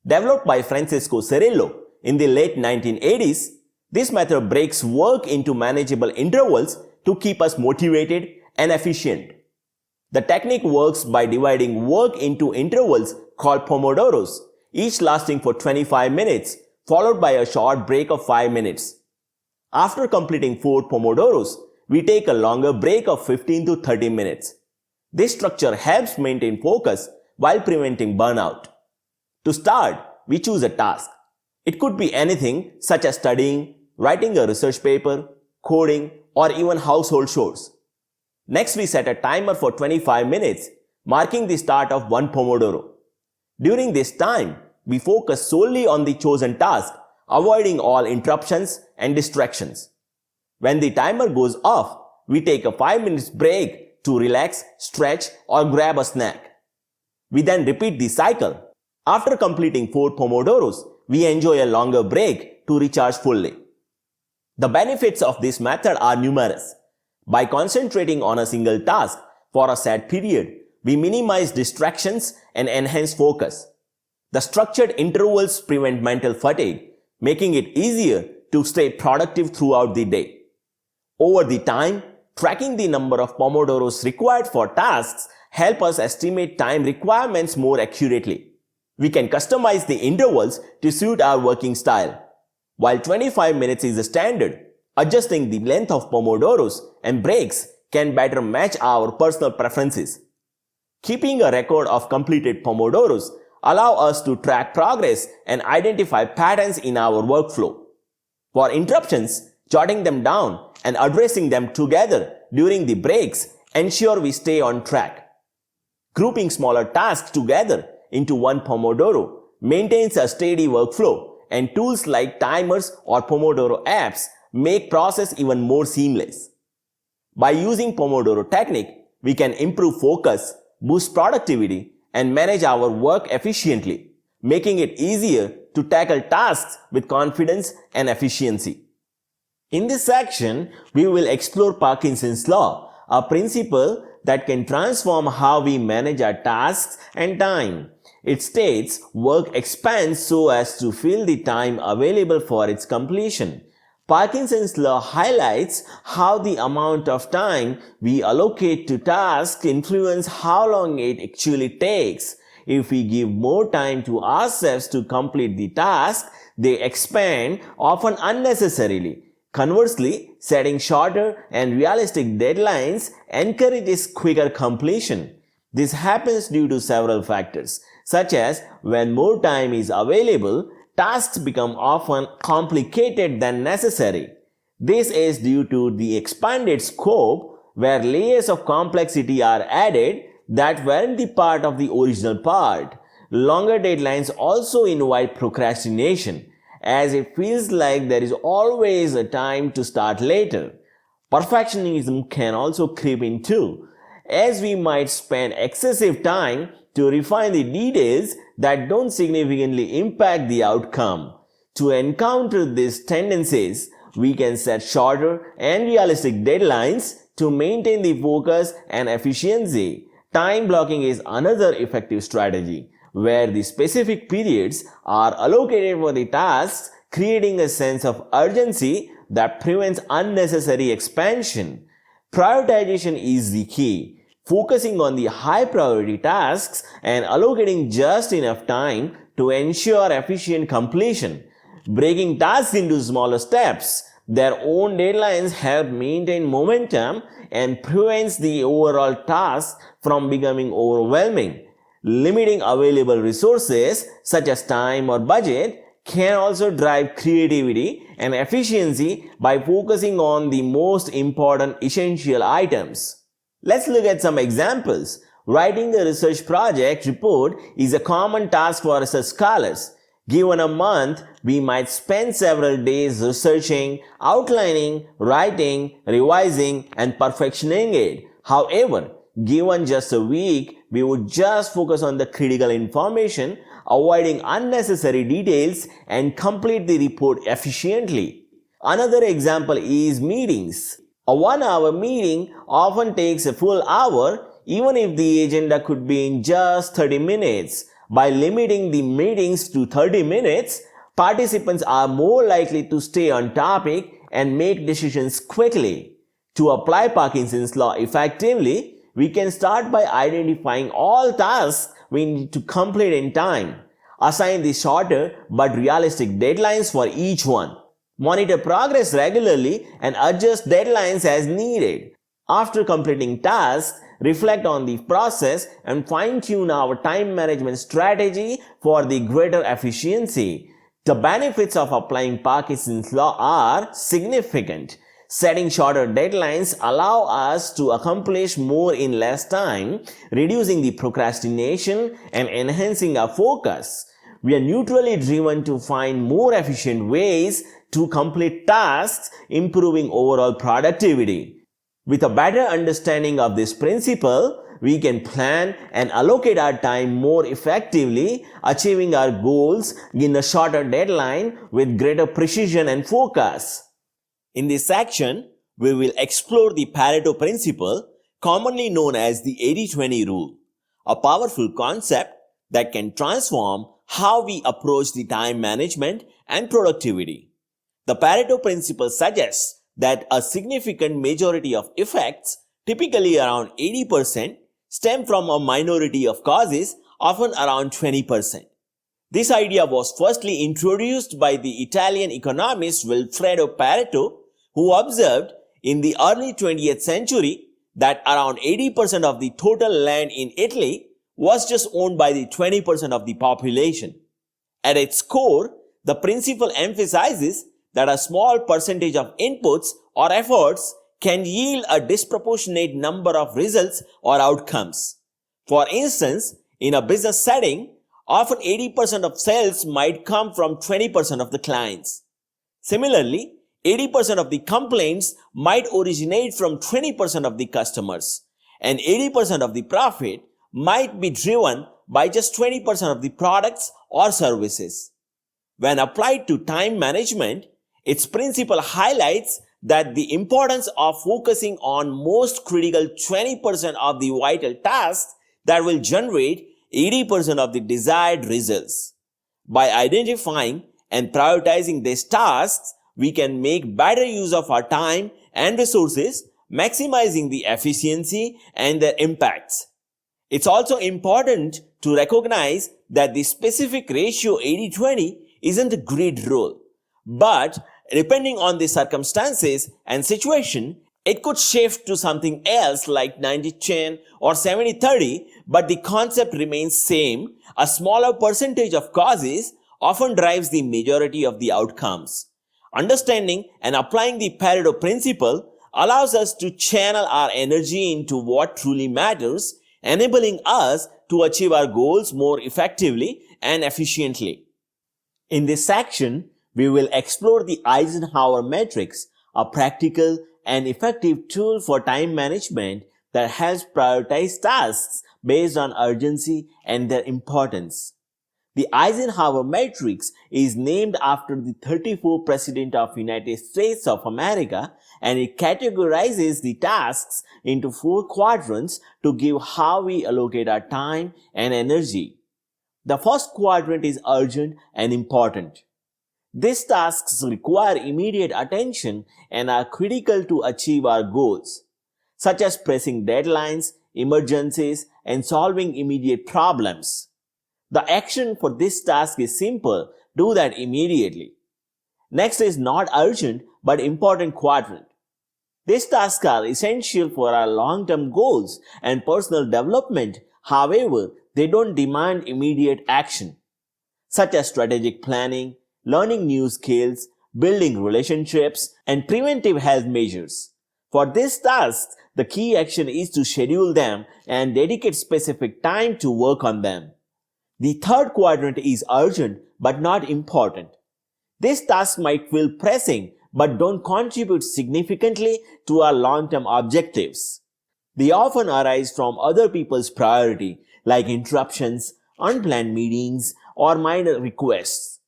Developed by Francesco Cirillo in the late 1980s, this method breaks work into manageable intervals to keep us motivated and efficient. The technique works by dividing work into intervals called Pomodoros, each lasting for 25 minutes, followed by a short break of 5 minutes. After completing 4 Pomodoros, we take a longer break of 15 to 30 minutes. This structure helps maintain focus while preventing burnout. To start, we choose a task. It could be anything such as studying, writing a research paper, coding, or even household chores. Next, we set a timer for 25 minutes, marking the start of one Pomodoro. During this time, we focus solely on the chosen task, avoiding all interruptions and distractions. When the timer goes off, we take a 5 minutes break to relax, stretch, or grab a snack. We then repeat the cycle. After completing 4 Pomodoros, we enjoy a longer break to recharge fully. The benefits of this method are numerous. By concentrating on a single task for a set period, we minimize distractions and enhance focus. The structured intervals prevent mental fatigue, making it easier to stay productive throughout the day. Over the time, tracking the number of Pomodoros required for tasks help us estimate time requirements more accurately. We can customize the intervals to suit our working style. While 25 minutes is the standard, adjusting the length of Pomodoros and breaks can better match our personal preferences. Keeping a record of completed Pomodoros allow us to track progress and identify patterns in our workflow. For interruptions, jotting them down and addressing them together during the breaks ensure we stay on track. Grouping smaller tasks together into one Pomodoro maintains a steady workflow, and tools like timers or Pomodoro apps make process even more seamless. By using Pomodoro Technique, we can improve focus, boost productivity, and manage our work efficiently, making it easier to tackle tasks with confidence and efficiency. In this section, we will explore Parkinson's law, a principle that can transform how we manage our tasks and time. It states work expands so as to fill the time available for its completion. Parkinson's law highlights how the amount of time we allocate to tasks influence how long it actually takes. If we give more time to ourselves to complete the task, they expand, often unnecessarily. Conversely, setting shorter and realistic deadlines encourages quicker completion. This happens due to several factors, such as when more time is available, tasks become often complicated than necessary. This is due to the expanded scope where layers of complexity are added that weren't the part of the original part. Longer deadlines also invite procrastination, as it feels like there is always a time to start later. Perfectionism can also creep in too, as we might spend excessive time to refine the details that don't significantly impact the outcome. To encounter these tendencies, we can set shorter and realistic deadlines to maintain the focus and efficiency. Time blocking is another effective strategy, where the specific periods are allocated for the tasks, creating a sense of urgency that prevents unnecessary expansion. Prioritization is the key. focusing on the high priority tasks and allocating just enough time to ensure efficient completion. Breaking tasks into smaller steps, their own deadlines help maintain momentum and prevents the overall task from becoming overwhelming. Limiting available resources such as time or budget can also drive creativity and efficiency by focusing on the most important essential items. Let's look at some examples. Writing a research project report is a common task for research scholars. Given a month, we might spend several days researching, outlining, writing, revising, and perfectioning it. However, given just a week, we would just focus on the critical information, avoiding unnecessary details, and complete the report efficiently. Another example is meetings. A 1-hour meeting often takes a full hour, even if the agenda could be in just 30 minutes. By limiting the meetings to 30 minutes, participants are more likely to stay on topic and make decisions quickly. To apply Parkinson's law effectively, we can start by identifying all tasks we need to complete in time. Assign the shorter but realistic deadlines for each one. Monitor progress regularly and adjust deadlines as needed. After completing tasks, reflect on the process and fine-tune our time management strategy for the greater efficiency. The benefits of applying Parkinson's law are significant. Setting shorter deadlines allow us to accomplish more in less time, reducing the procrastination and enhancing our focus. We are neutrally driven to find more efficient ways to complete tasks, improving overall productivity. With a better understanding of this principle, we can plan and allocate our time more effectively, achieving our goals in a shorter deadline with greater precision and focus. In this section, we will explore the Pareto principle, commonly known as the 80-20 rule, a powerful concept that can transform how we approach the time management and productivity. The Pareto principle suggests that a significant majority of effects, typically around 80%, stem from a minority of causes, often around 20%. This idea was firstly introduced by the Italian economist Vilfredo Pareto, who observed in the early 20th century that around 80% of the total land in Italy was just owned by the 20% of the population. At its core, the principle emphasizes that a small percentage of inputs or efforts can yield a disproportionate number of results or outcomes. For instance, in a business setting, often 80% of sales might come from 20% of the clients. Similarly, 80% of the complaints might originate from 20% of the customers, and 80% of the profit might be driven by just 20% of the products or services. When applied to time management, its principle highlights that the importance of focusing on most critical 20% of the vital tasks that will generate 80% of the desired results. By identifying and prioritizing these tasks, we can make better use of our time and resources, maximizing the efficiency and their impacts. It's also important to recognize that the specific ratio 80-20 isn't a grid rule, but depending on the circumstances and situation, it could shift to something else like 90-10 or 70-30, but the concept remains same. A smaller percentage of causes often drives the majority of the outcomes. Understanding and applying the Pareto principle allows us to channel our energy into what truly matters, enabling us to achieve our goals more effectively and efficiently. In this section, we will explore the Eisenhower Matrix, a practical and effective tool for time management that helps prioritize tasks based on urgency and their importance. The Eisenhower Matrix is named after the 34th President of the United States of America, and it categorizes the tasks into 4 quadrants to give how we allocate our time and energy. The first quadrant is urgent and important. These tasks require immediate attention and are critical to achieve our goals, such as pressing deadlines, emergencies, and solving immediate problems. The action for this task is simple. Do that immediately. Next is not urgent but important quadrant. These tasks are essential for our long-term goals and personal development. However, they don't demand immediate action, such as strategic planning, learning new skills, building relationships, and preventive health measures. For these tasks, the key action is to schedule them and dedicate specific time to work on them. The third quadrant is urgent but not important. These tasks might feel pressing but don't contribute significantly to our long-term objectives. They often arise from other people's priority, like interruptions, unplanned meetings, or minor requests.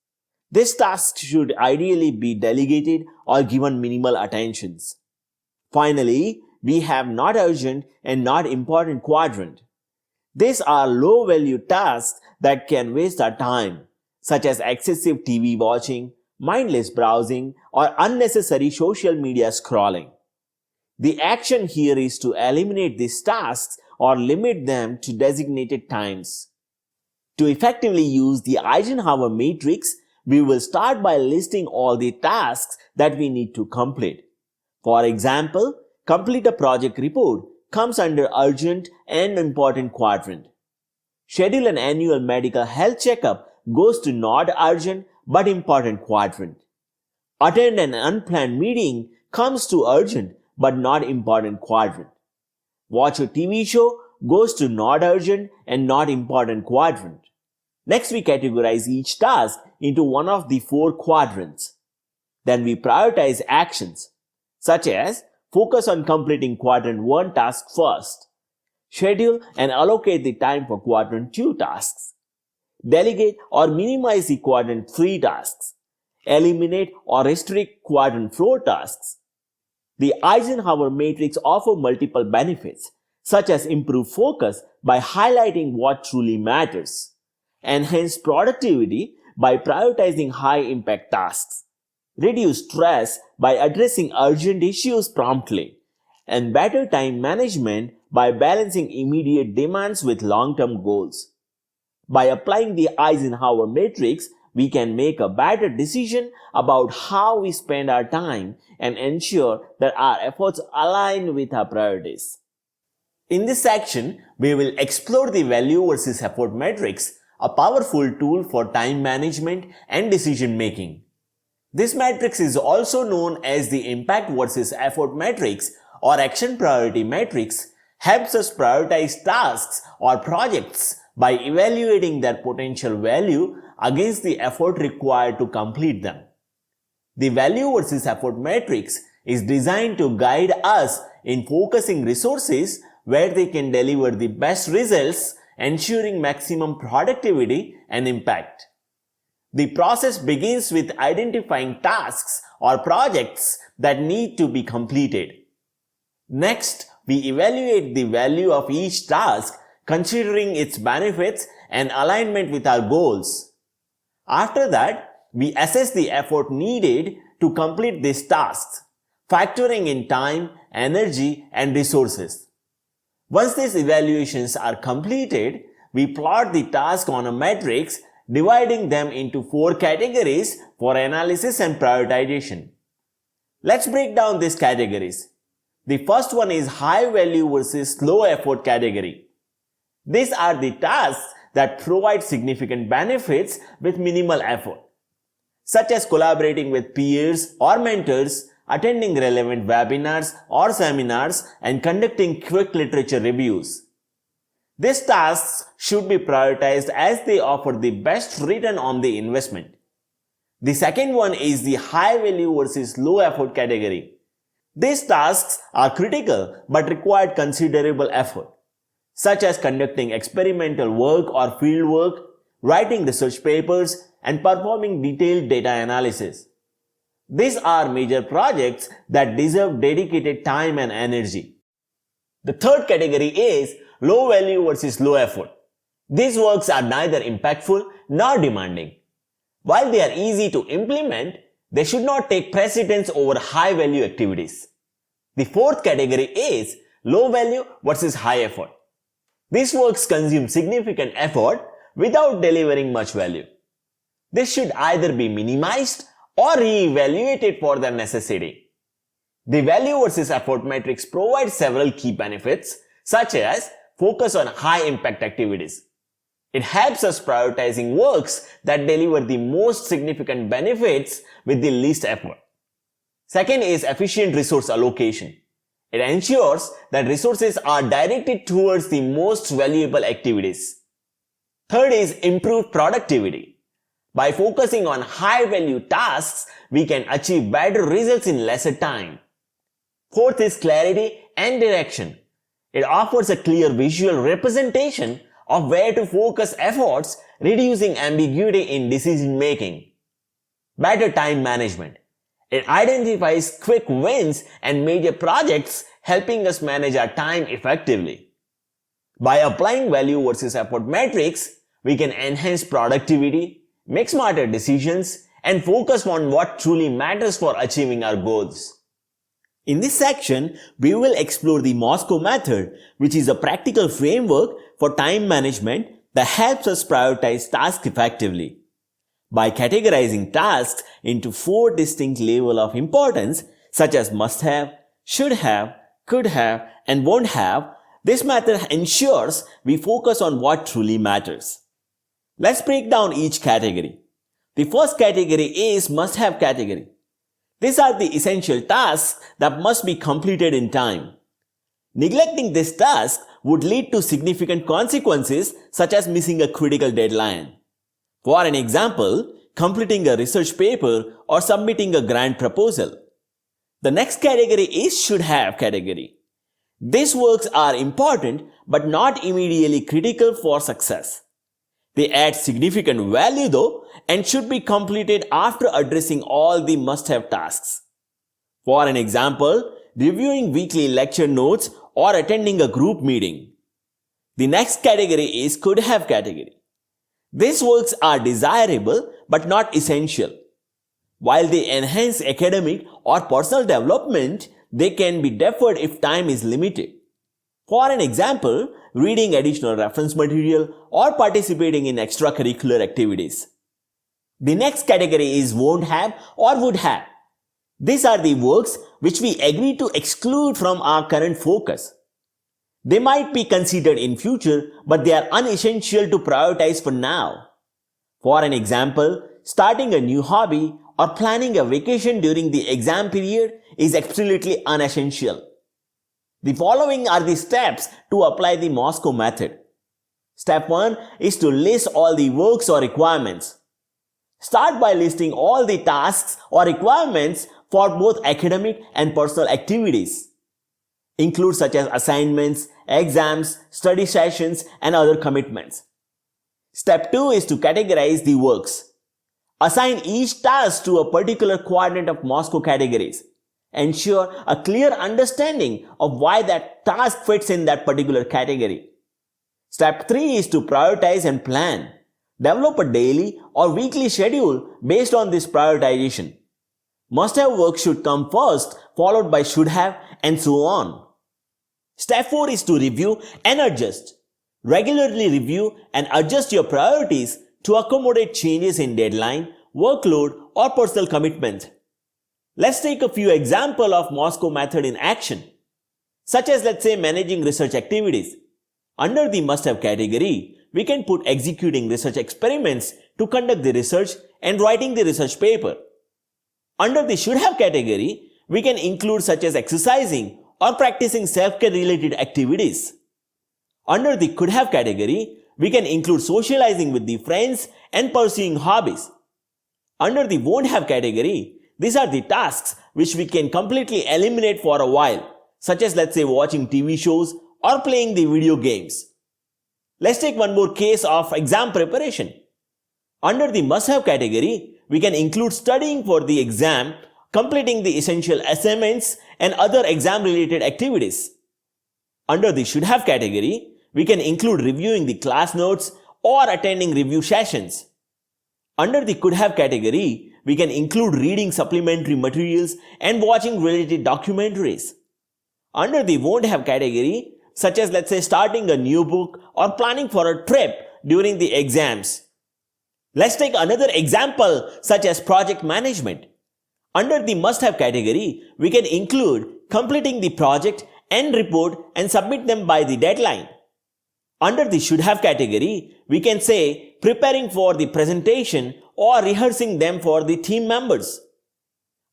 These tasks should ideally be delegated or given minimal attentions. Finally, we have not urgent and not important quadrant. These are low-value tasks that can waste our time, such as excessive TV watching, mindless browsing, or unnecessary social media scrolling. The action here is to eliminate these tasks or limit them to designated times. To effectively use the Eisenhower Matrix, we will start by listing all the tasks that we need to complete. For example, complete a project report comes under urgent and important quadrant. Schedule an annual medical health checkup goes to not urgent but important quadrant. Attend an unplanned meeting comes to urgent but not important quadrant. Watch a TV show goes to not urgent and not important quadrant. Next, we categorize each task into one of the four quadrants. Then we prioritize actions, such as focus on completing quadrant 1 task first. Schedule and allocate the time for quadrant 2 tasks. Delegate or minimize the quadrant 3 tasks. Eliminate or restrict quadrant 4 tasks. The Eisenhower Matrix offers multiple benefits, such as improved focus by highlighting what truly matters, enhance productivity by prioritizing high-impact tasks, reduce stress by addressing urgent issues promptly, and better time management by balancing immediate demands with long-term goals. By applying the Eisenhower Matrix, we can make a better decision about how we spend our time and ensure that our efforts align with our priorities. In this section, we will explore the value versus effort matrix, a powerful tool for time management and decision making. This matrix is also known as the impact versus effort matrix or action priority matrix, helps us prioritize tasks or projects by evaluating their potential value against the effort required to complete them. The value versus effort matrix is designed to guide us in focusing resources where they can deliver the best results, ensuring maximum productivity and impact. The process begins with identifying tasks or projects that need to be completed. Next, we evaluate the value of each task, considering its benefits and alignment with our goals. After that, we assess the effort needed to complete these tasks, factoring in time, energy, and resources. Once these evaluations are completed, we plot the task on a matrix, dividing them into 4 categories for analysis and prioritization. Let's break down these categories. The first one is high value versus low effort category. These are the tasks that provide significant benefits with minimal effort, such as collaborating with peers or mentors, attending relevant webinars or seminars, and conducting quick literature reviews. These tasks should be prioritized as they offer the best return on the investment. The second one is the high value versus low effort category. These tasks are critical but require considerable effort, such as conducting experimental work or field work, writing research papers, and performing detailed data analysis. These are major projects that deserve dedicated time and energy. The third category is low value versus low effort. These works are neither impactful nor demanding. While they are easy to implement, they should not take precedence over high value activities. The fourth category is low value versus high effort. These works consume significant effort without delivering much value. This should either be minimized or re-evaluated for their necessity. The value versus effort matrix provides several key benefits, such as focus on high impact activities. It helps us prioritizing works that deliver the most significant benefits with the least effort. Second is efficient resource allocation. It ensures that resources are directed towards the most valuable activities. Third is improved productivity. By focusing on high value tasks, we can achieve better results in lesser time. Fourth is clarity and direction. It offers a clear visual representation of where to focus efforts, reducing ambiguity in decision making. Better time management. It identifies quick wins and major projects, helping us manage our time effectively. By applying value versus effort matrix, we can enhance productivity, make smarter decisions, and focus on what truly matters for achieving our goals. In this section, we will explore the Moscow method, which is a practical framework for time management that helps us prioritize tasks effectively. By categorizing tasks into 4 distinct levels of importance, such as must have, should have, could have, and won't have, this method ensures we focus on what truly matters. Let's break down each category. The first category is must have category. These are the essential tasks that must be completed in time. Neglecting this task would lead to significant consequences, such as missing a critical deadline. For an example, completing a research paper or submitting a grant proposal. The next category is should have category. These works are important but not immediately critical for success. They add significant value though and should be completed after addressing all the must-have tasks. For an example, reviewing weekly lecture notes or attending a group meeting. The next category is could have category. These works are desirable but not essential. While they enhance academic or personal development, they can be deferred if time is limited. For an example, reading additional reference material or participating in extracurricular activities. The next category is won't have or would have. These are the works which we agree to exclude from our current focus. They might be considered in future, but they are unessential to prioritize for now. For an example, starting a new hobby or planning a vacation during the exam period is absolutely unessential. The following are the steps to apply the Moscow method. Step 1 is to list all the works or requirements. Start by listing all the tasks or requirements for both academic and personal activities. Include such as assignments, exams, study sessions, and other commitments. Step 2 is to categorize the works. Assign each task to a particular quadrant of Moscow categories. Ensure a clear understanding of why that task fits in that particular category. Step 3 is to prioritize and plan. Develop a daily or weekly schedule based on this prioritization. Must-have work should come first, followed by should have, and so on. Step 4 is to review and adjust. Regularly review and adjust your priorities to accommodate changes in deadline, workload, or personal commitment. Let's take a few examples of Moscow method in action, such as let's say managing research activities. Under the must-have category, we can put executing research experiments to conduct the research and writing the research paper. Under the should-have category, we can include such as exercising or practicing self-care related activities. Under the could-have category, we can include socializing with the friends and pursuing hobbies. Under the won't-have category, these are the tasks which we can completely eliminate for a while, such as let's say watching TV shows or playing the video games. Let's take one more case of exam preparation. Under the must-have category, we can include studying for the exam, completing the essential assignments, and other exam-related activities. Under the should-have category, we can include reviewing the class notes or attending review sessions. Under the could-have category, we can include reading supplementary materials and watching related documentaries. Under the won't have category, such as let's say starting a new book or planning for a trip during the exams. Let's take another example such as project management. Under the must have category, we can include completing the project and report and submit them by the deadline. Under the should have category, we can say preparing for the presentation or rehearsing them for the team members.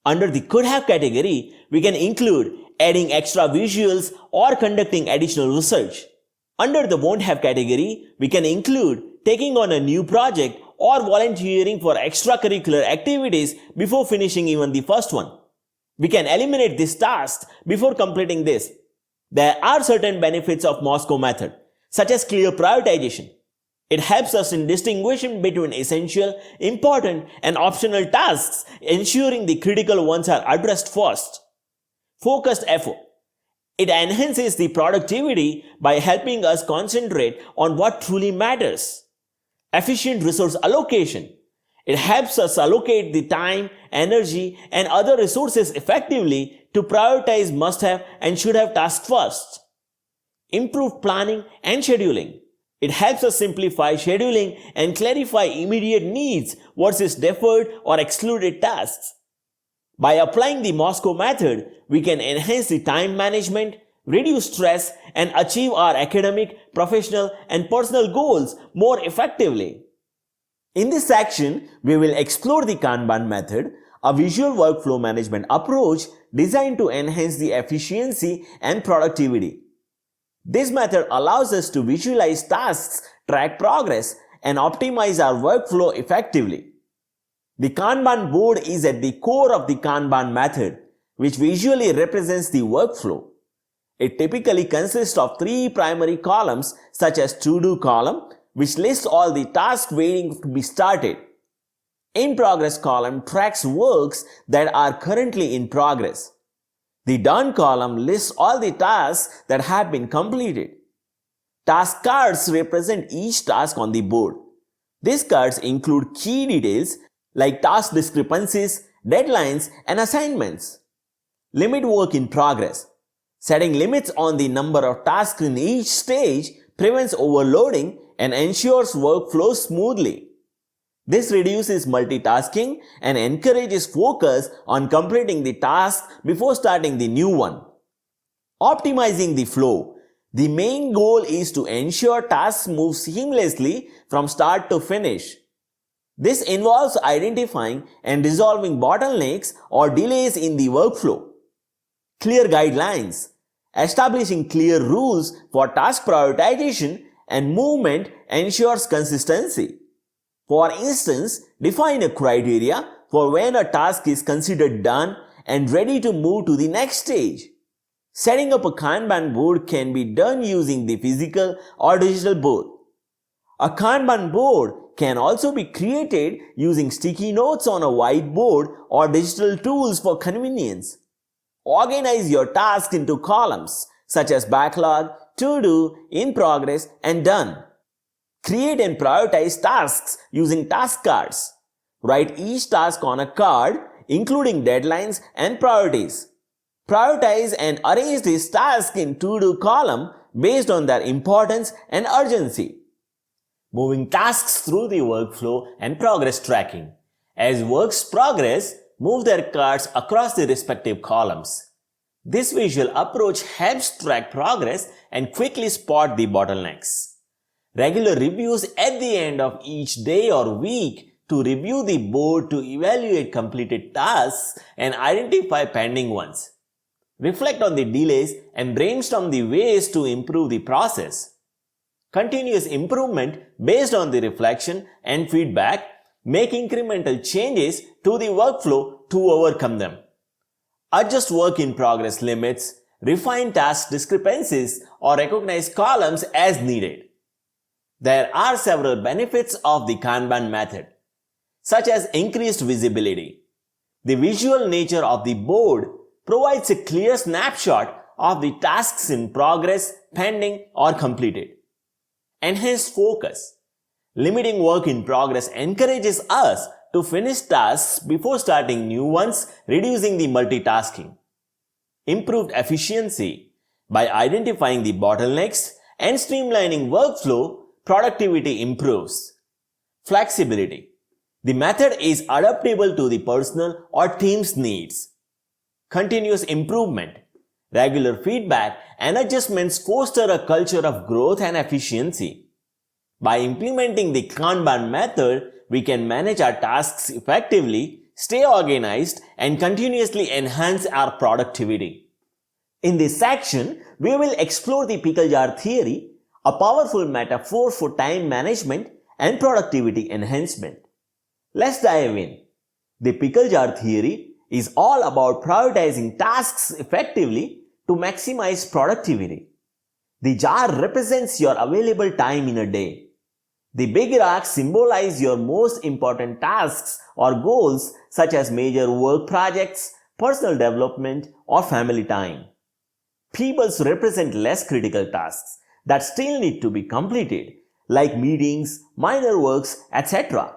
Under the could have category, we can include adding extra visuals or conducting additional research. Under the won't have category, we can include taking on a new project or volunteering for extracurricular activities before finishing even the first one. We can eliminate these tasks before completing this. There are certain benefits of Moscow method, such as clear prioritization. It helps us in distinguishing between essential, important, and optional tasks, ensuring the critical ones are addressed first. Focused effort. It enhances the productivity by helping us concentrate on what truly matters. Efficient resource allocation. It helps us allocate the time, energy, and other resources effectively to prioritize must-have and should-have tasks first. Improved planning and scheduling. It helps us simplify scheduling and clarify immediate needs versus deferred or excluded tasks. By applying the Moscow method, we can enhance the time management, reduce stress, and achieve our academic, professional, and personal goals more effectively. In this section, we will explore the Kanban method, a visual workflow management approach designed to enhance the efficiency and productivity. This method allows us to visualize tasks, track progress, and optimize our workflow effectively. The Kanban board is at the core of the Kanban method, which visually represents the workflow. It typically consists of three primary columns such as to-do column, which lists all the tasks waiting to be started. In progress column tracks works that are currently in progress. The done column lists all the tasks that have been completed. Task cards represent each task on the board. These cards include key details like task discrepancies, deadlines, and assignments. Limit work in progress. Setting limits on the number of tasks in each stage prevents overloading and ensures work flows smoothly. This reduces multitasking and encourages focus on completing the task before starting the new one. Optimizing the flow. The main goal is to ensure tasks move seamlessly from start to finish. This involves identifying and resolving bottlenecks or delays in the workflow. Clear guidelines. Establishing clear rules for task prioritization and movement ensures consistency. For instance, define a criteria for when a task is considered done and ready to move to the next stage. Setting up a Kanban board can be done using the physical or digital board. A Kanban board can also be created using sticky notes on a whiteboard or digital tools for convenience. Organize your tasks into columns such as backlog, to-do, in progress, and done. Create and prioritize tasks using task cards. Write each task on a card, including deadlines and priorities. Prioritize and arrange these tasks in to-do column based on their importance and urgency. Moving tasks through the workflow and progress tracking. As works progress, move their cards across the respective columns. This visual approach helps track progress and quickly spot the bottlenecks. Regular reviews at the end of each day or week to review the board to evaluate completed tasks and identify pending ones. Reflect on the delays and brainstorm the ways to improve the process. Continuous improvement based on the reflection and feedback. Make incremental changes to the workflow to overcome them. Adjust work in progress limits, refine task discrepancies, or recognize columns as needed. There are several benefits of the Kanban method, such as increased visibility. The visual nature of the board provides a clear snapshot of the tasks in progress, pending, or completed. Enhanced focus. Limiting work in progress encourages us to finish tasks before starting new ones, reducing the multitasking. Improved efficiency. By identifying the bottlenecks and streamlining workflow, productivity improves. Flexibility. The method is adaptable to the personal or team's needs. Continuous improvement. Regular feedback and adjustments foster a culture of growth and efficiency. By implementing the Kanban method, we can manage our tasks effectively, stay organized, and continuously enhance our productivity. In this section, we will explore the Pickle Jar Theory, a powerful metaphor for time management and productivity enhancement. Let's dive in. The Pickle Jar Theory is all about prioritizing tasks effectively to maximize productivity. The jar represents your available time in a day. The big rocks symbolize your most important tasks or goals such as major work projects, personal development, or family time. Pebbles represent less critical tasks that still need to be completed, like meetings, minor works, etc.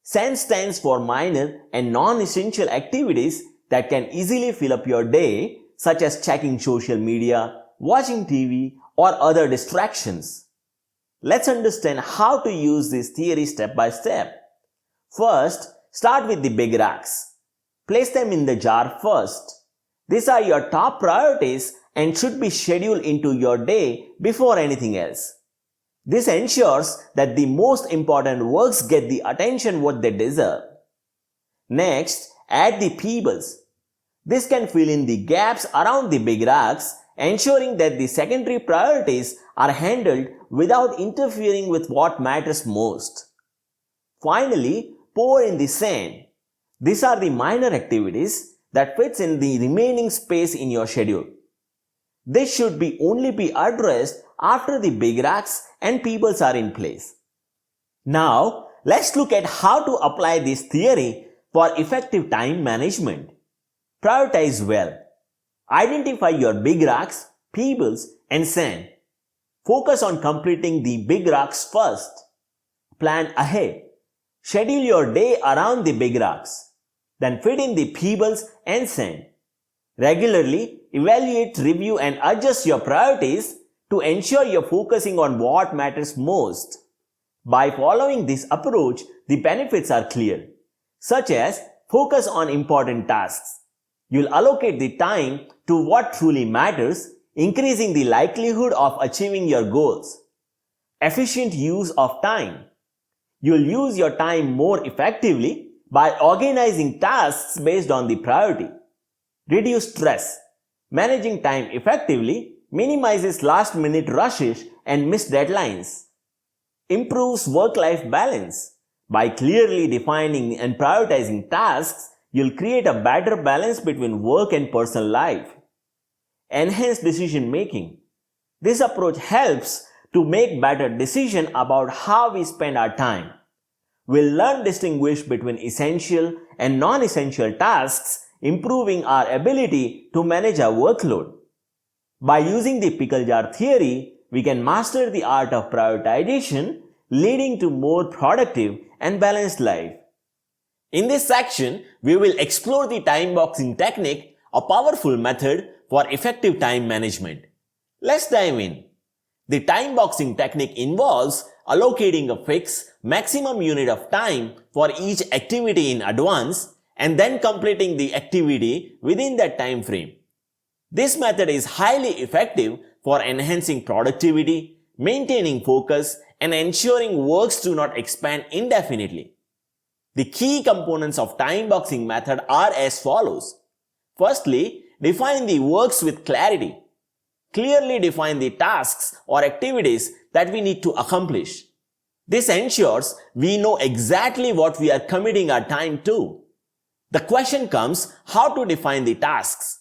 Sand stands for minor and non-essential activities that can easily fill up your day, such as checking social media, watching TV, or other distractions. Let's understand how to use this theory step by step. First, start with the big rocks. Place them in the jar first. These are your top priorities and should be scheduled into your day before anything else. This ensures that the most important works get the attention what they deserve. Next, add the pebbles. This can fill in the gaps around the big rocks, ensuring that the secondary priorities are handled without interfering with what matters most. Finally, pour in the sand. These are the minor activities that fits in the remaining space in your schedule. This should only be addressed after the big rocks and pebbles are in place. Now, let's look at how to apply this theory for effective time management. Prioritize well. Identify your big rocks, pebbles, and sand. Focus on completing the big rocks first. Plan ahead. Schedule your day around the big rocks. Then fit in the pebbles and sand. Regularly evaluate, review, and adjust your priorities to ensure you're focusing on what matters most. By following this approach, the benefits are clear, such as focus on important tasks. You'll allocate the time to what truly matters, increasing the likelihood of achieving your goals. Efficient use of time. You'll use your time more effectively by organizing tasks based on the priority. Reduce stress. Managing time effectively minimizes last-minute rushes and missed deadlines. Improves work-life balance. By clearly defining and prioritizing tasks, you'll create a better balance between work and personal life. Enhance decision making. This approach helps to make better decisions about how we spend our time. We'll learn to distinguish between essential and non-essential tasks, improving our ability to manage our workload. By using the Pickle Jar Theory, we can master the art of prioritization, leading to more productive and balanced life. In this section, we will explore the Timeboxing technique, a powerful method for effective time management. Let's dive in. The Timeboxing technique involves allocating a fixed maximum unit of time for each activity in advance and then completing the activity within that time frame. This method is highly effective for enhancing productivity, maintaining focus, and ensuring works do not expand indefinitely. The key components of Timeboxing method are as follows. Firstly, define the works with clarity. Clearly define the tasks or activities that we need to accomplish. This ensures we know exactly what we are committing our time to. The question comes, how to define the tasks?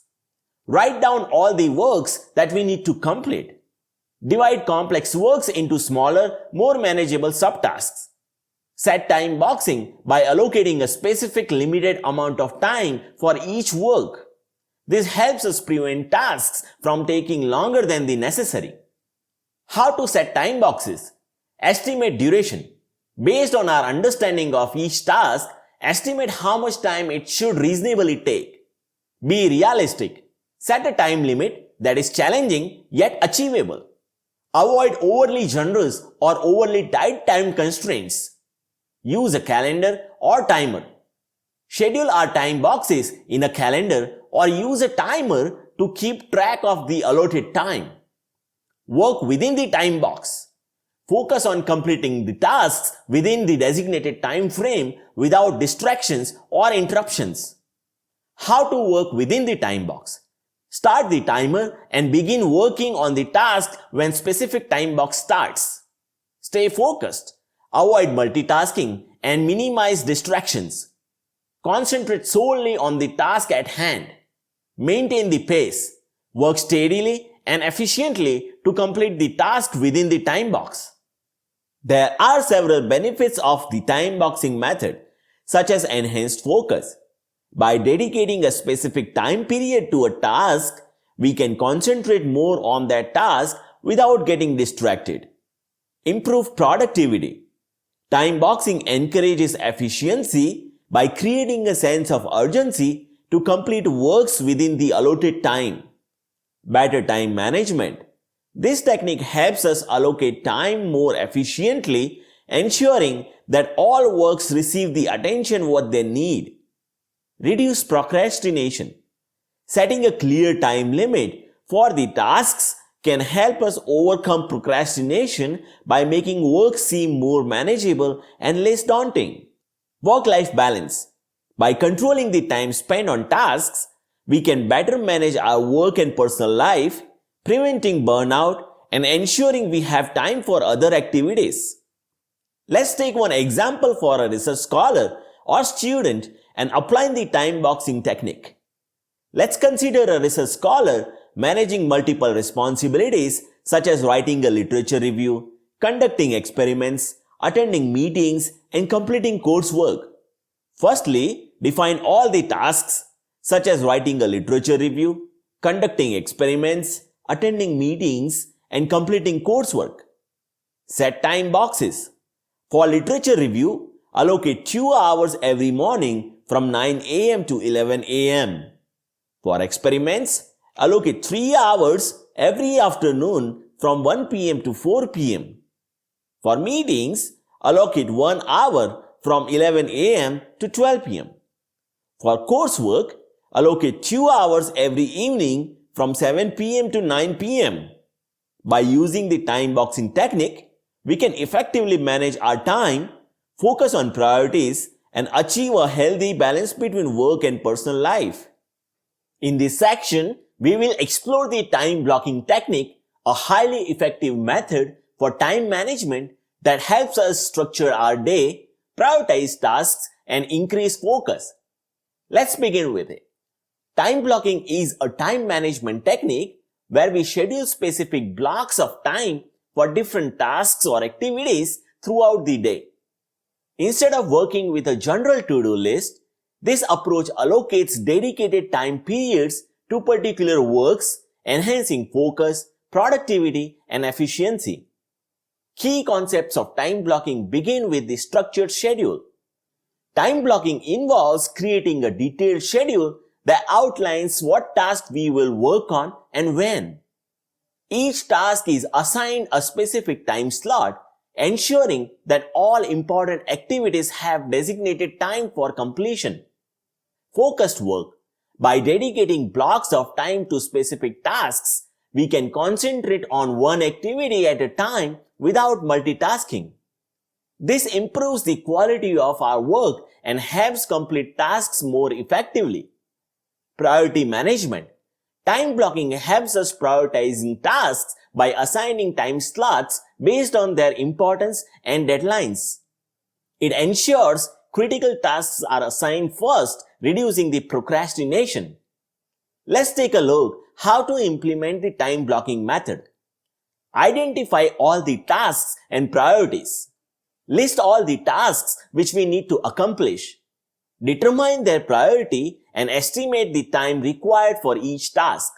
Write down all the works that we need to complete. Divide complex works into smaller, more manageable subtasks. Set time boxing by allocating a specific limited amount of time for each work. This helps us prevent tasks from taking longer than the necessary. How to set time boxes? Estimate duration. Based on our understanding of each task, estimate how much time it should reasonably take. Be realistic. Set a time limit that is challenging yet achievable. Avoid overly generous or overly tight time constraints. Use a calendar or timer. Schedule our time boxes in a calendar or use a timer to keep track of the allotted time. Work within the time box. Focus on completing the tasks within the designated time frame without distractions or interruptions. How to work within the time box? Start the timer and begin working on the task when specific time box starts. Stay focused. Avoid multitasking and minimize distractions. Concentrate solely on the task at hand. Maintain the pace. Work steadily and efficiently to complete the task within the time box. There are several benefits of the time boxing method, such as enhanced focus. By dedicating a specific time period to a task, we can concentrate more on that task without getting distracted. Improve productivity. Time boxing encourages efficiency by creating a sense of urgency to complete works within the allotted time. Better time management. This technique helps us allocate time more efficiently, ensuring that all works receive the attention what they need. Reduce procrastination. Setting a clear time limit for the tasks can help us overcome procrastination by making work seem more manageable and less daunting. Work-life balance. By controlling the time spent on tasks, we can better manage our work and personal life, preventing burnout and ensuring we have time for other activities. Let's take one example for a research scholar or student and applying the time boxing technique. Let's consider a research scholar managing multiple responsibilities such as writing a literature review, conducting experiments, attending meetings, and completing coursework. Firstly, define all the tasks such as writing a literature review, conducting experiments, attending meetings, and completing coursework. Set time boxes. For literature review, allocate 2 hours every morning from 9 a.m. to 11 a.m. For experiments, allocate 3 hours every afternoon from 1 p.m. to 4 p.m. For meetings, allocate 1 hour from 11 a.m. to 12 p.m. For coursework, allocate 2 hours every evening from 7 p.m. to 9 p.m. By using the time boxing technique, we can effectively manage our time, focus on priorities, and achieve a healthy balance between work and personal life. In this section, we will explore the time blocking technique, a highly effective method for time management that helps us structure our day, prioritize tasks, and increase focus. Let's begin with it. Time blocking is a time management technique where we schedule specific blocks of time for different tasks or activities throughout the day. Instead of working with a general to-do list, this approach allocates dedicated time periods to particular works, enhancing focus, productivity, and efficiency. Key concepts of time blocking begin with the structured schedule. Time blocking involves creating a detailed schedule that outlines what task we will work on and when. Each task is assigned a specific time slot, ensuring that all important activities have designated time for completion. Focused work. By dedicating blocks of time to specific tasks, we can concentrate on one activity at a time without multitasking. This improves the quality of our work and helps complete tasks more effectively. Priority management. Time blocking helps us prioritizing tasks by assigning time slots based on their importance and deadlines. It ensures critical tasks are assigned first, reducing the procrastination. Let's take a look how to implement the time blocking method. Identify all the tasks and priorities. List all the tasks which we need to accomplish. Determine their priority and estimate the time required for each task.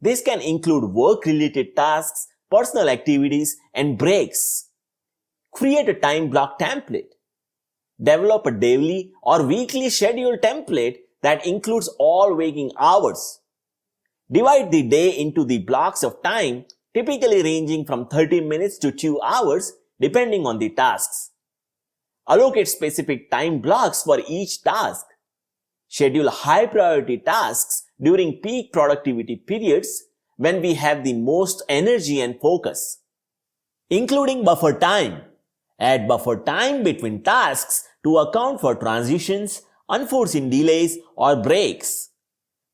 This can include work-related tasks, personal activities, and breaks. Create a time block template. Develop a daily or weekly schedule template that includes all waking hours. Divide the day into the blocks of time, typically ranging from 30 minutes to 2 hours depending on the tasks. Allocate specific time blocks for each task. Schedule high priority tasks during peak productivity periods when we have the most energy and focus. Including buffer time. Add buffer time between tasks to account for transitions, unforeseen delays, or breaks.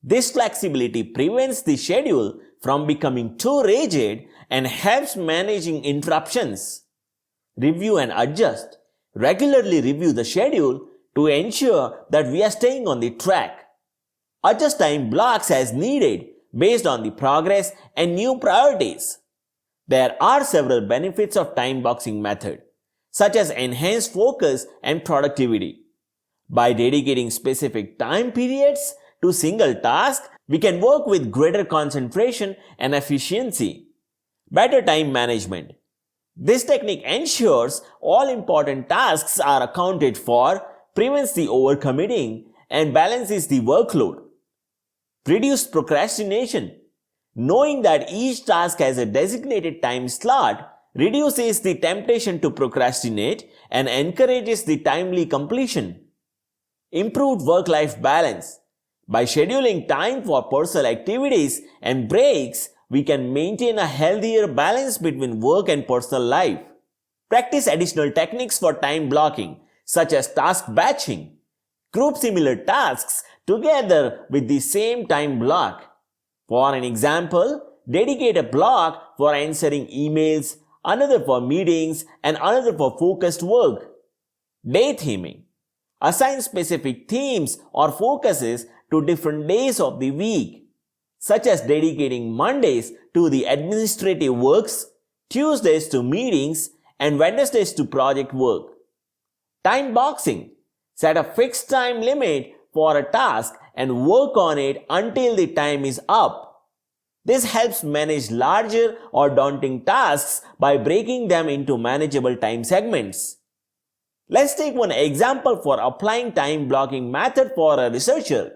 This flexibility prevents the schedule from becoming too rigid and helps managing interruptions. Review and adjust. Regularly review the schedule to ensure that we are staying on the track. Adjust time blocks as needed based on the progress and new priorities. There are several benefits of time-boxing method, such as enhanced focus and productivity. By dedicating specific time periods to single tasks, we can work with greater concentration and efficiency. Better time management. This technique ensures all important tasks are accounted for, prevents the overcommitting, and balances the workload. Reduce procrastination. Knowing that each task has a designated time slot reduces the temptation to procrastinate and encourages the timely completion. Improved work-life balance. By scheduling time for personal activities and breaks, we can maintain a healthier balance between work and personal life. Practice additional techniques for time blocking, such as task batching. Group similar tasks together with the same time block. For an example, dedicate a block for answering emails, another for meetings, and another for focused work. Day theming. Assign specific themes or focuses to different days of the week, such as dedicating Mondays to the administrative works, Tuesdays to meetings, and Wednesdays to project work. Time boxing. Set a fixed time limit for a task and work on it until the time is up. This helps manage larger or daunting tasks by breaking them into manageable time segments. Let's take one example for applying time blocking method for a researcher.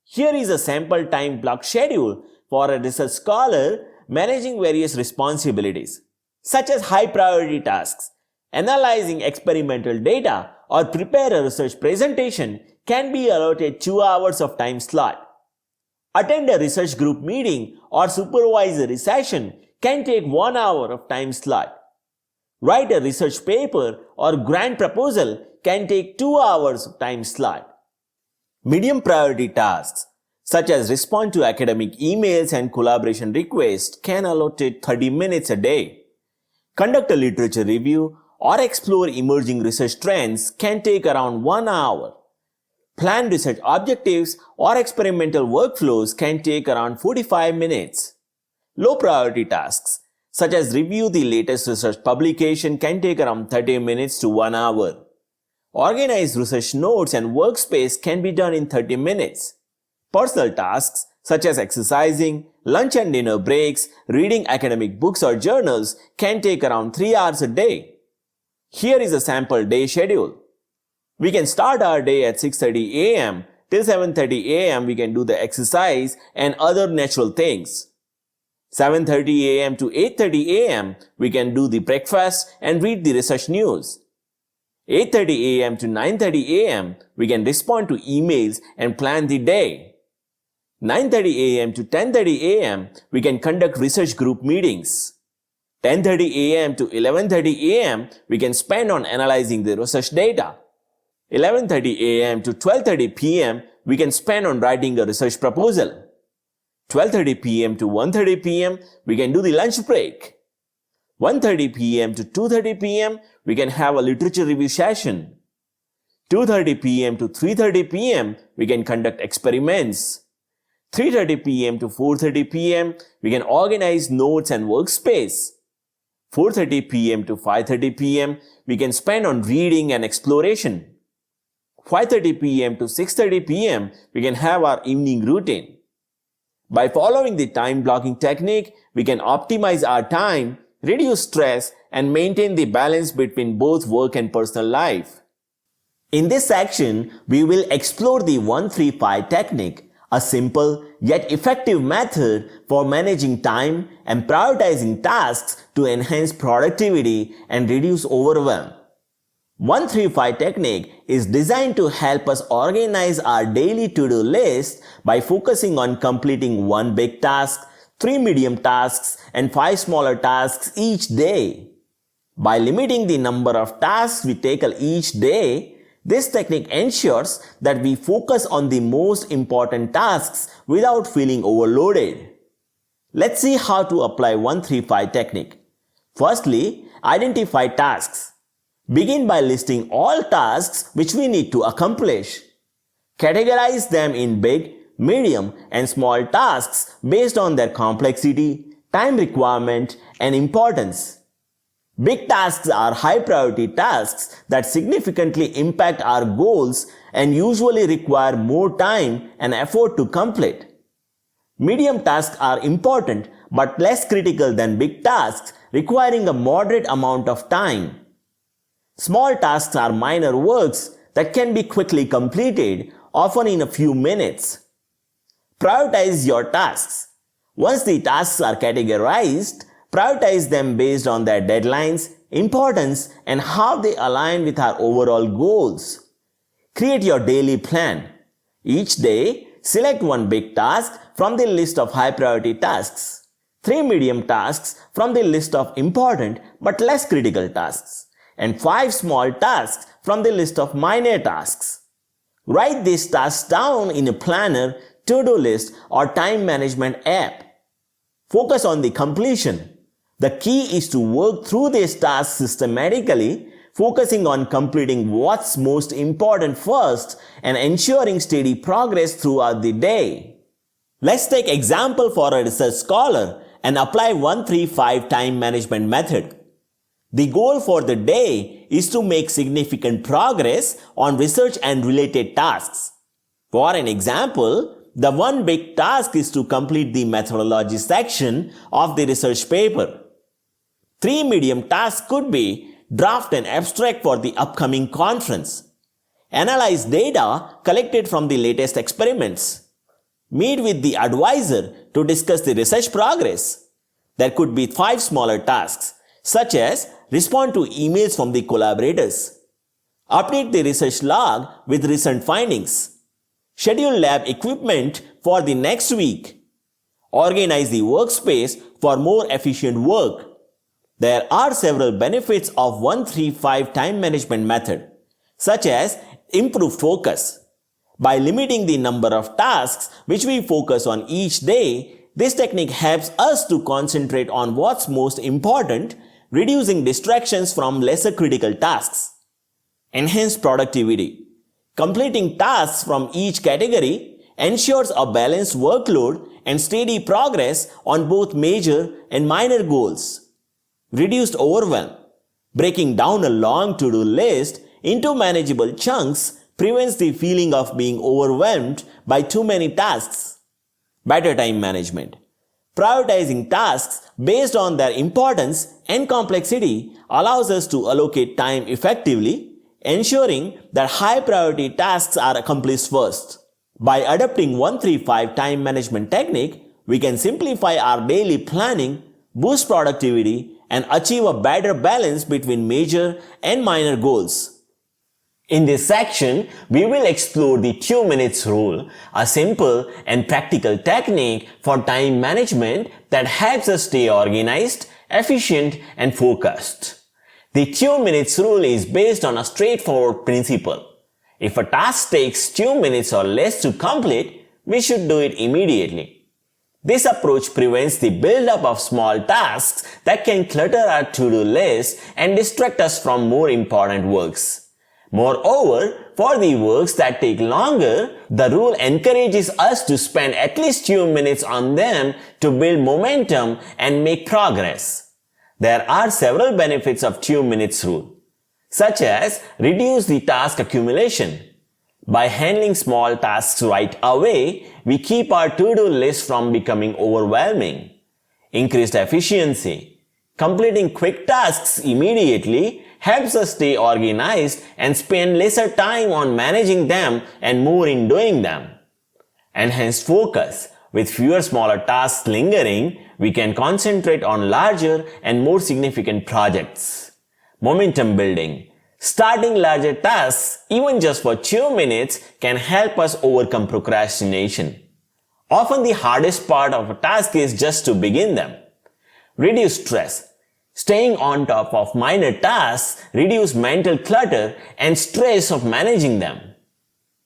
Here is a sample time block schedule for a research scholar managing various responsibilities, such as high priority tasks. Analyzing experimental data or prepare a research presentation can be allotted 2 hours of time slot. Attend a research group meeting or supervisory session can take 1 hour of time slot. Write a research paper or grant proposal can take 2 hours of time slot. Medium priority tasks, such as respond to academic emails and collaboration requests, can allocate 30 minutes a day. Conduct a literature review or explore emerging research trends can take around 1 hour. Plan research objectives or experimental workflows can take around 45 minutes. Low priority tasks, such as review the latest research publication, can take around 30 minutes to 1 hour. Organize research notes and workspace can be done in 30 minutes. Personal tasks, such as exercising, lunch and dinner breaks, reading academic books or journals, can take around 3 hours a day. Here is a sample day schedule. We can start our day at 6:30 a.m. till 7:30 a.m. we can do the exercise and other natural things. 7:30 a.m. to 8:30 a.m. we can do the breakfast and read the research news. 8:30 a.m. to 9:30 a.m. we can respond to emails and plan the day. 9:30 a.m. to 10:30 a.m. we can conduct research group meetings. 10:30 a.m. to 11:30 a.m. we can spend on analyzing the research data. 11:30 a.m. to 12:30 p.m. we can spend on writing a research proposal. 12:30 p.m. to 1:30 p.m. we can do the lunch break. 1:30 p.m. to 2:30 p.m. we can have a literature review session. 2:30 p.m. to 3:30 p.m. we can conduct experiments. 3:30 p.m. to 4:30 p.m. we can organize notes and workspace. 4:30 p.m. to 5:30 p.m. we can spend on reading and exploration. 5:30 p.m. to 6:30 p.m. we can have our evening routine. By following the time blocking technique, we can optimize our time, reduce stress, and maintain the balance between both work and personal life. In this section, we will explore the 1-3-5 technique, a simple yet effective method for managing time and prioritizing tasks to enhance productivity and reduce overwhelm. 1-3-5 technique is designed to help us organize our daily to-do list by focusing on completing one big task, 3 medium tasks, and 5 smaller tasks each day. By limiting the number of tasks we tackle each day, this technique ensures that we focus on the most important tasks without feeling overloaded. Let's see how to apply 1-3-5 technique. Firstly, identify tasks. Begin by listing all tasks which we need to accomplish. Categorize them in big, medium, and small tasks based on their complexity, time requirement, and importance. Big tasks are high priority tasks that significantly impact our goals and usually require more time and effort to complete. Medium tasks are important but less critical than big tasks, requiring a moderate amount of time. Small tasks are minor works that can be quickly completed, often in a few minutes. Prioritize your tasks. Once the tasks are categorized, prioritize them based on their deadlines, importance, and how they align with our overall goals. Create your daily plan. Each day, select one big task from the list of high priority tasks, 3 medium tasks from the list of important but less critical tasks, and 5 small tasks from the list of minor tasks. Write these tasks down in a planner, to-do list, or time management app. Focus on the completion. The key is to work through these tasks systematically, focusing on completing what's most important first and ensuring steady progress throughout the day. Let's take example for a research scholar and apply 1-3-5 time management method. The goal for the day is to make significant progress on research and related tasks. For an example, the one big task is to complete the methodology section of the research paper. 3 medium tasks could be draft an abstract for the upcoming conference, analyze data collected from the latest experiments, meet with the advisor to discuss the research progress. There could be 5 smaller tasks, such as respond to emails from the collaborators, update the research log with recent findings, schedule lab equipment for the next week, organize the workspace for more efficient work. There are several benefits of 1-3-5 time management method, such as improved focus. By limiting the number of tasks which we focus on each day, this technique helps us to concentrate on what's most important, reducing distractions from lesser critical tasks. Enhanced productivity. Completing tasks from each category ensures a balanced workload and steady progress on both major and minor goals. Reduced overwhelm. Breaking down a long to-do list into manageable chunks prevents the feeling of being overwhelmed by too many tasks. Better time management. Prioritizing tasks based on their importance and complexity allows us to allocate time effectively, ensuring that high priority tasks are accomplished first. By adopting 1-3-5 time management technique, we can simplify our daily planning, boost productivity, and achieve a better balance between major and minor goals. In this section, we will explore the 2 minutes rule, a simple and practical technique for time management that helps us stay organized, efficient, and focused. The 2 minutes rule is based on a straightforward principle. If a task takes 2 minutes or less to complete, we should do it immediately. This approach prevents the buildup of small tasks that can clutter our to-do list and distract us from more important works. Moreover, for the works that take longer, the rule encourages us to spend at least 2 minutes on them to build momentum and make progress. There are several benefits of 2 minutes rule, such as reduce the task accumulation. By handling small tasks right away, we keep our to-do list from becoming overwhelming. Increased efficiency. Completing quick tasks immediately helps us stay organized and spend lesser time on managing them and more in doing them. enhanced focus. With fewer smaller tasks lingering, we can concentrate on larger and more significant projects. Momentum building. Starting larger tasks, even just for 2 minutes, can help us overcome procrastination. Often the hardest part of a task is just to begin them. Reduce stress. Staying on top of minor tasks reduce mental clutter and stress of managing them.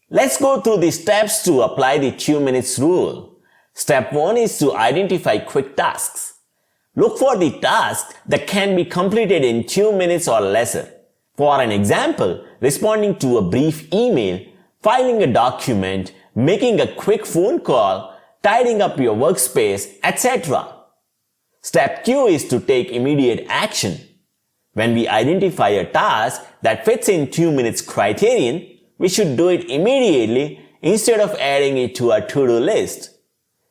Let's go through the steps to apply the 2 minutes rule. Step 1 is to identify quick tasks. Look for the tasks that can be completed in 2 minutes or lesser. For an example, responding to a brief email, filing a document, making a quick phone call, tidying up your workspace, etc. Step 2 is to take immediate action. When we identify a task that fits in 2 minutes criterion, we should do it immediately instead of adding it to our to-do list.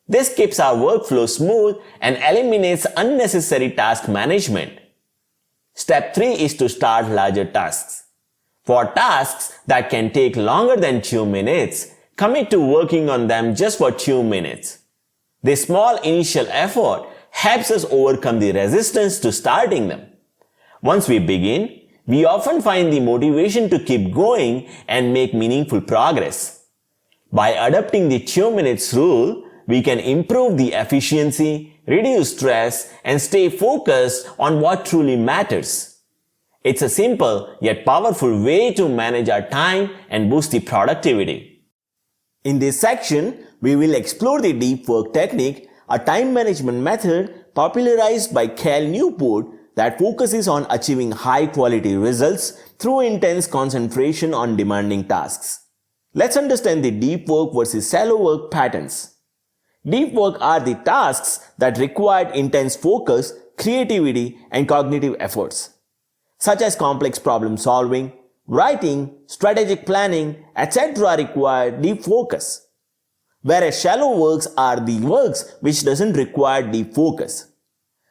This keeps our workflow smooth and eliminates unnecessary task management. Step 3 is to start larger tasks. For tasks that can take longer than 2 minutes, commit to working on them just for 2 minutes. This small initial effort helps us overcome the resistance to starting them. Once we begin, we often find the motivation to keep going and make meaningful progress. By adopting the 2 minutes rule, we can improve the efficiency, reduce stress, and stay focused on what truly matters. It's a simple yet powerful way to manage our time and boost the productivity. In this section, we will explore the deep work technique, a time management method popularized by Cal Newport that focuses on achieving high quality results through intense concentration on demanding tasks. Let's understand the deep work versus shallow work patterns. Deep work are the tasks that require intense focus, creativity, and cognitive efforts, such as complex problem solving, writing, strategic planning, etc. require deep focus. Whereas shallow works are the works which doesn't require deep focus,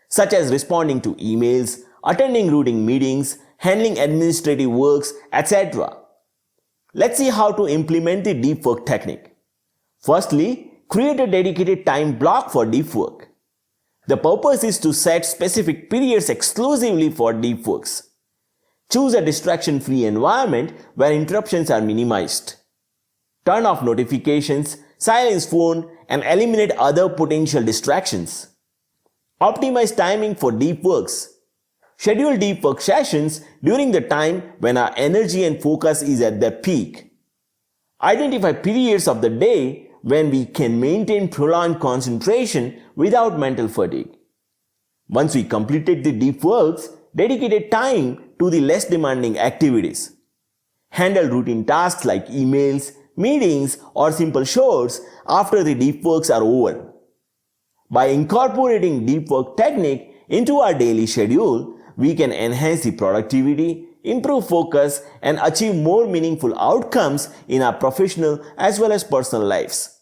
such as responding to emails, attending routine meetings, handling administrative works, etc. Let's see how to implement the deep work technique. Firstly, create a dedicated time block for deep work. The purpose is to set specific periods exclusively for deep works. Choose a distraction-free environment where interruptions are minimized. Turn off notifications, silence phone, and eliminate other potential distractions. Optimize timing for deep works. Schedule deep work sessions during the time when our energy and focus is at their peak. Identify periods of the day when we can maintain prolonged concentration without mental fatigue. Once we completed the deep works, dedicate time to the less demanding activities. Handle routine tasks like emails, meetings, or simple chores after the deep works are over. By incorporating deep work technique into our daily schedule, we can enhance the productivity, improve focus, and achieve more meaningful outcomes in our professional as well as personal lives.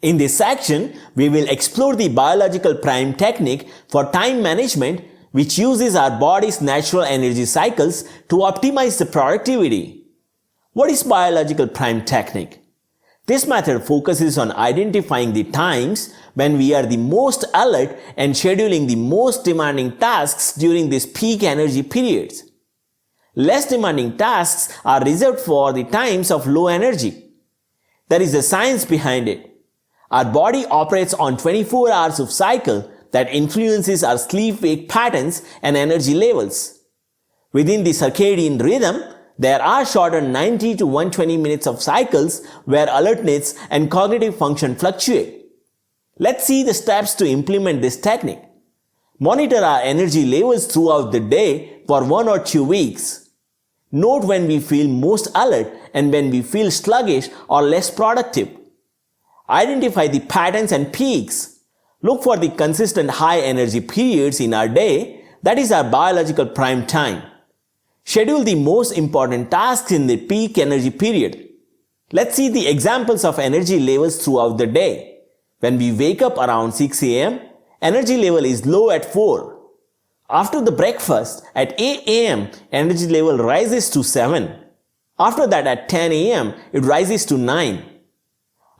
In this section, we will explore the biological prime technique for time management, which uses our body's natural energy cycles to optimize the productivity. What is biological prime technique? This method focuses on identifying the times when we are the most alert and scheduling the most demanding tasks during these peak energy periods. Less demanding tasks are reserved for the times of low energy. There is a science behind it. Our body operates on 24 hours of cycle that influences our sleep-wake patterns and energy levels. Within the circadian rhythm, there are shorter 90 to 120 minutes of cycles where alertness and cognitive function fluctuate. Let's see the steps to implement this technique. Monitor our energy levels throughout the day for 1 or 2 weeks. Note when we feel most alert and when we feel sluggish or less productive. Identify the patterns and peaks. Look for the consistent high energy periods in our day, that is our biological prime time. Schedule the most important tasks in the peak energy period. Let's see the examples of energy levels throughout the day. When we wake up around 6 a.m., energy level is low at 4. After the breakfast at 8 a.m., energy level rises to 7. After that at 10 a.m., it rises to 9.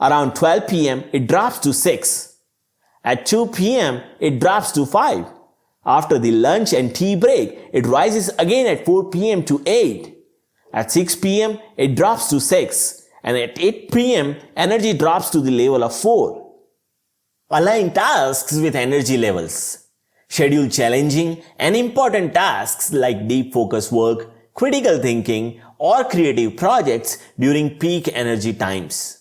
Around 12 p.m., it drops to 6. At 2 p.m., it drops to 5. After the lunch and tea break, it rises again at 4 p.m. to 8. At 6 p.m., it drops to 6. And at 8 p.m., energy drops to the level of 4. Align tasks with energy levels. Schedule challenging and important tasks like deep focus work, critical thinking, or creative projects during peak energy times.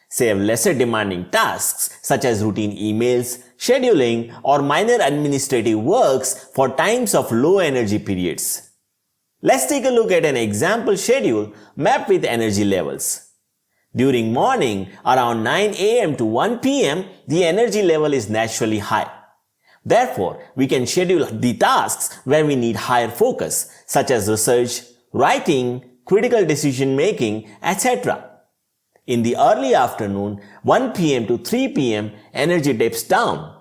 Save lesser demanding tasks such as routine emails, scheduling, or minor administrative works for times of low energy periods. Let's take a look at an example schedule mapped with energy levels. During morning, around 9 a.m. to 1 p.m., the energy level is naturally high. Therefore, we can schedule the tasks where we need higher focus, such as research, writing, critical decision making, etc. In the early afternoon, 1 p.m. to 3 p.m., energy dips down.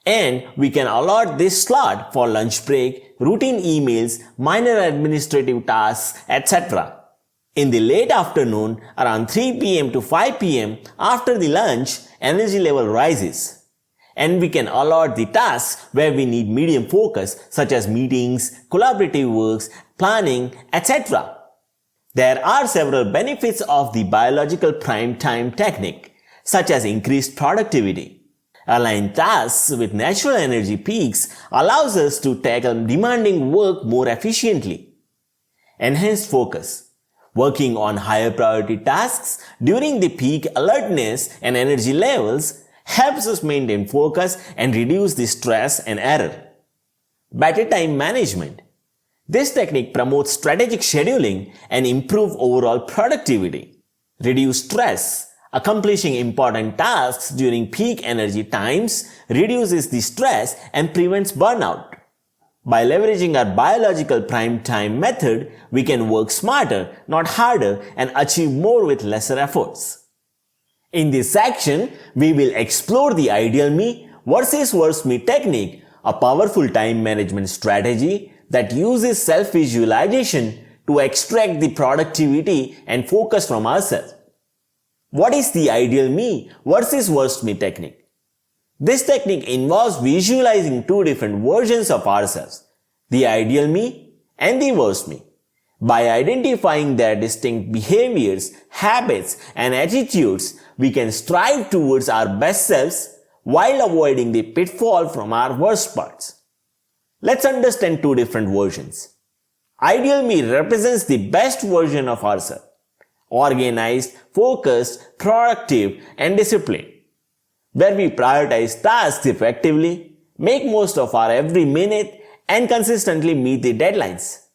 And we can allot this slot for lunch break, routine emails, minor administrative tasks, etc. In the late afternoon, around 3 p.m. to 5 p.m., after the lunch, energy level rises. And we can allot the tasks where we need medium focus, such as meetings, collaborative works, planning, etc. There are several benefits of the biological prime time technique, such as increased productivity. Align tasks with natural energy peaks allows us to tackle demanding work more efficiently. Enhanced focus. Working on higher priority tasks during the peak alertness and energy levels helps us maintain focus and reduce the stress and error. Better time management. This technique promotes strategic scheduling and improves overall productivity. Reduce stress. Accomplishing important tasks during peak energy times reduces the stress and prevents burnout. By leveraging our biological prime time method, we can work smarter, not harder, and achieve more with lesser efforts. In this section, we will explore the ideal me versus worst me technique, a powerful time management strategy that uses self-visualization to extract the productivity and focus from ourselves. What is the ideal me versus worst me technique? This technique involves visualizing two different versions of ourselves, the ideal me and the worst me. By identifying their distinct behaviors, habits, and attitudes, we can strive towards our best selves while avoiding the pitfall from our worst parts. Let's understand two different versions. Ideal me represents the best version of ourselves, organized, focused, productive, and disciplined, where we prioritize tasks effectively, make most of our every minute, and consistently meet the deadlines.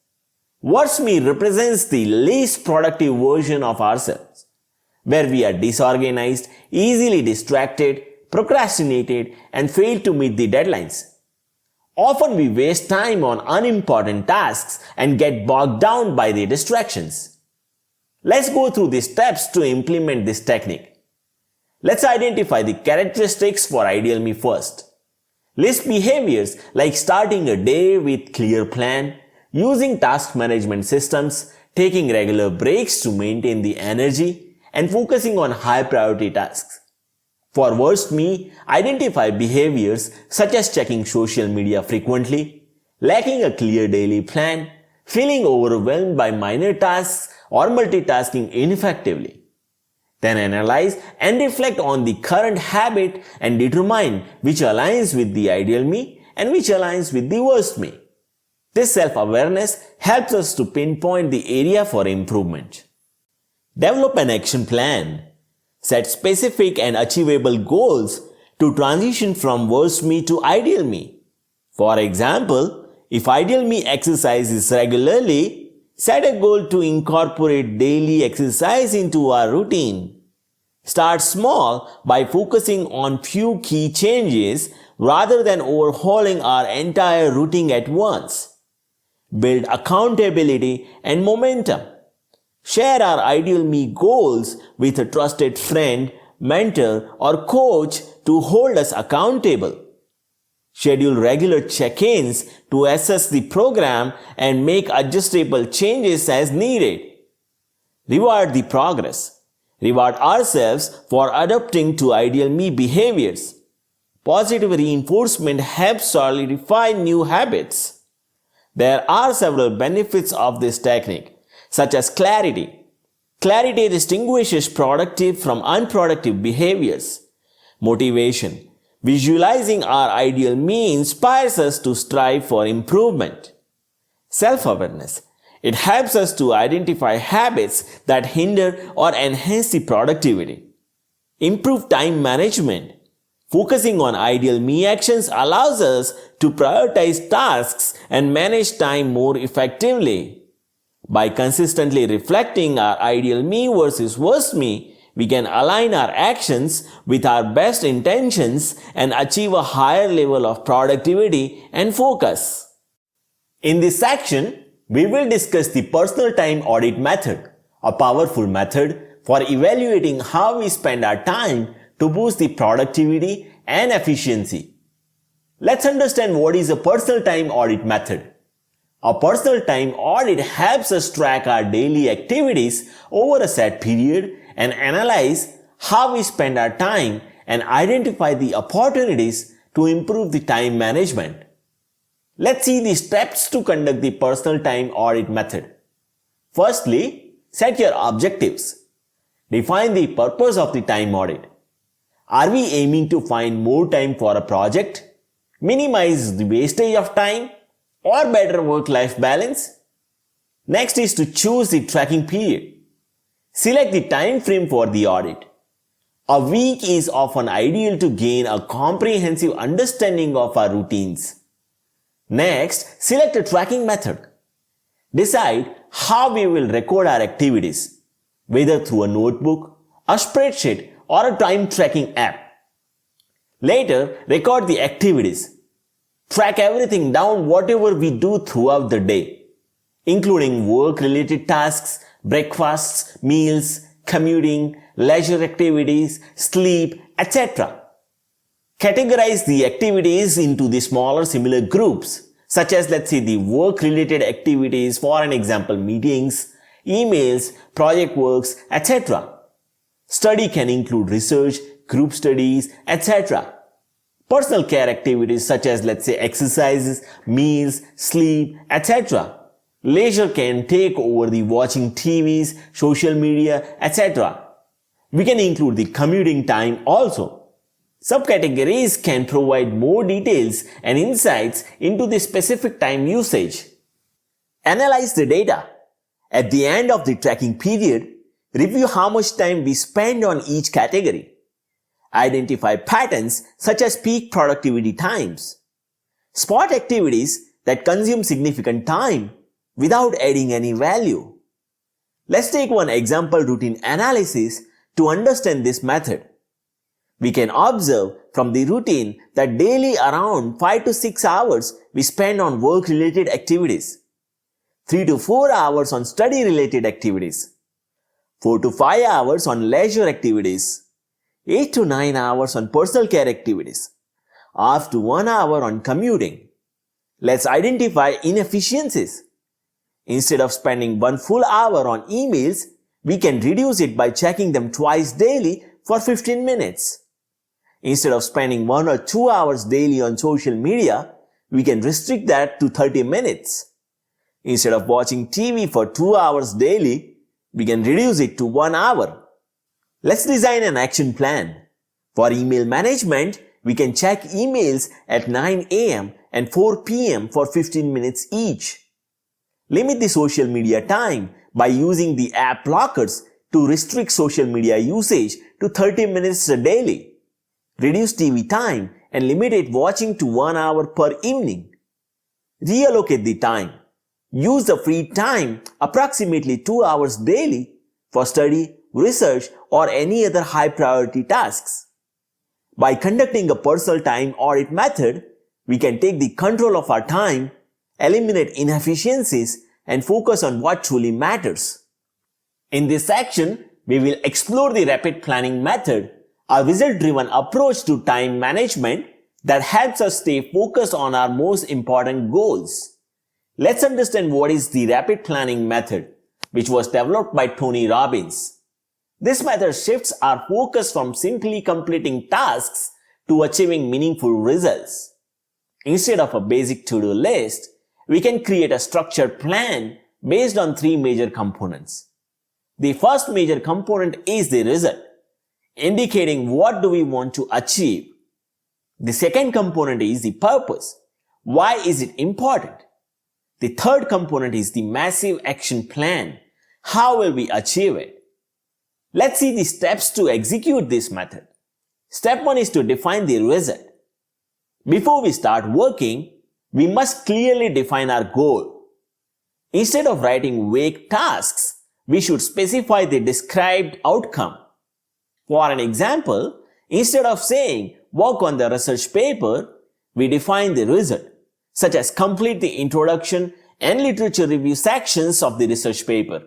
Worst me represents the least productive version of ourselves, where we are disorganized, easily distracted, procrastinated, and fail to meet the deadlines. Often we waste time on unimportant tasks and get bogged down by the distractions. Let's go through the steps to implement this technique. Let's identify the characteristics for ideal me first. List behaviors like starting a day with clear plan, using task management systems, taking regular breaks to maintain the energy, and focusing on high priority tasks. For worst me, identify behaviors such as checking social media frequently, lacking a clear daily plan, feeling overwhelmed by minor tasks, or multitasking ineffectively. Then analyze and reflect on the current habit and determine which aligns with the ideal me and which aligns with the worst me. This self-awareness helps us to pinpoint the area for improvement. Develop an action plan. Set specific and achievable goals to transition from worst me to ideal me. For example, if ideal me exercises regularly, set a goal to incorporate daily exercise into our routine. Start small by focusing on few key changes rather than overhauling our entire routine at once. Build accountability and momentum. Share our ideal me goals with a trusted friend, mentor, or coach to hold us accountable. Schedule regular check-ins to assess the program and make adjustable changes as needed. Reward the progress. reward ourselves for adopting to ideal me behaviors. Positive reinforcement helps solidify new habits. There are several benefits of this technique, such as clarity. Clarity distinguishes productive from unproductive behaviors. Motivation. Visualizing our ideal me inspires us to strive for improvement. Self-awareness. It helps us to identify habits that hinder or enhance the productivity. Improved time management. Focusing on ideal me actions allows us to prioritize tasks and manage time more effectively. By consistently reflecting our ideal me versus worst me, we can align our actions with our best intentions and achieve a higher level of productivity and focus. In this section, we will discuss the personal time audit method, a powerful method for evaluating how we spend our time to boost the productivity and efficiency. Let's understand what is a personal time audit method. A personal time audit helps us track our daily activities over a set period and analyze how we spend our time and identify the opportunities to improve the time management. Let's see the steps to conduct the personal time audit method. Firstly, set your objectives. Define the purpose of the time audit. Are we aiming to find more time for a project, minimize the wastage of time, or better work-life balance? Next is to choose the tracking period. Select the time frame for the audit. A week is often ideal to gain a comprehensive understanding of our routines. Next, select a tracking method. Decide how we will record our activities, whether through a notebook, a spreadsheet, or a time tracking app. Later, record the activities. Track everything down whatever we do throughout the day, including work-related tasks, breakfasts, meals, commuting, leisure activities, sleep, etc. Categorize the activities into the smaller similar groups, such as the work-related activities, for an example, meetings, emails, project works, etc. Study can include research, group studies, etc. Personal care activities such as exercises, meals, sleep, etc. Leisure can take over the watching TVs, social media, etc. We can include the commuting time also. Subcategories can provide more details and insights into the specific time usage. Analyze the data. At the end of the tracking period, review how much time we spend on each category. Identify patterns such as peak productivity times. Spot activities that consume significant time without adding any value. Let's take one example routine analysis to understand this method. We can observe from the routine that daily around 5 to 6 hours we spend on work-related activities, 3 to 4 hours on study-related activities, 4 to 5 hours on leisure activities, 8 to 9 hours on personal care activities, up to 1 hour on commuting. Let's identify inefficiencies. Instead of spending 1 full hour on emails, we can reduce it by checking them twice daily for 15 minutes. Instead of spending 1 or 2 hours daily on social media, we can restrict that to 30 minutes. Instead of watching TV for 2 hours daily, we can reduce it to 1 hour. Let's design an action plan. For email management, we can check emails at 9 a.m. and 4 p.m. for 15 minutes each. Limit the social media time by using the app blockers to restrict social media usage to 30 minutes daily. Reduce TV time and limit it watching to 1 hour per evening. Reallocate the time. Use the free time, approximately 2 hours daily, for study, research, or any other high priority tasks. By conducting a personal time audit method, we can take the control of our time, eliminate inefficiencies, and focus on what truly matters. In this section, we will explore the rapid planning method, a result-driven approach to time management that helps us stay focused on our most important goals. Let's understand what is the rapid planning method, which was developed by Tony Robbins. This method shifts our focus from simply completing tasks to achieving meaningful results. Instead of a basic to-do list, we can create a structured plan based on three major components. The first major component is the result, indicating what do we want to achieve. The second component is the purpose. Why is it important? The third component is the massive action plan. How will we achieve it? Let's see the steps to execute this method. Step 1 is to define the result. Before we start working, we must clearly define our goal. Instead of writing vague tasks, we should specify the described outcome. For an example, instead of saying work on the research paper, we define the result, such as complete the introduction and literature review sections of the research paper.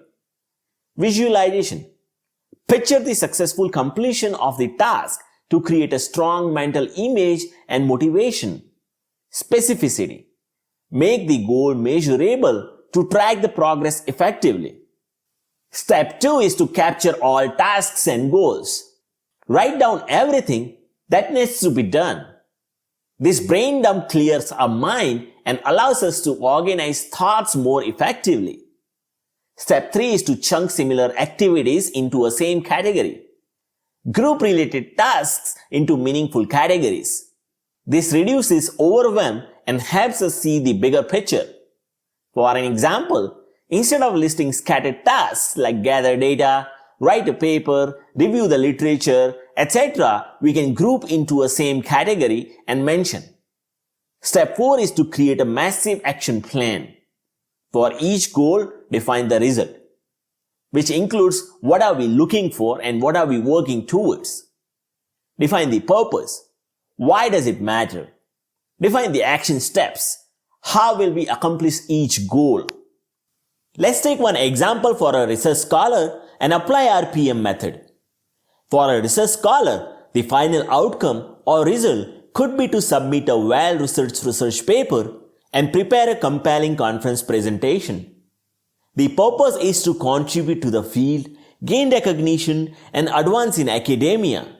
Visualization. Picture the successful completion of the task to create a strong mental image and motivation. Specificity. Make the goal measurable to track the progress effectively. Step 2 is to capture all tasks and goals. Write down everything that needs to be done. This brain dump clears our mind and allows us to organize thoughts more effectively. Step 3 is to chunk similar activities into a same category. Group related tasks into meaningful categories. This reduces overwhelm and helps us see the bigger picture. For an example, instead of listing scattered tasks like gather data, write a paper, review the literature, etc., we can group into a same category and mention. Step 4 is to create a massive action plan. For each goal, define the result, which includes what are we looking for and what are we working towards. Define the purpose. Why does it matter? Define the action steps. How will we accomplish each goal? Let's take one example for a research scholar and apply our PM method. For a research scholar, the final outcome or result could be to submit a well-researched research paper and prepare a compelling conference presentation. The purpose is to contribute to the field, gain recognition, and advance in academia.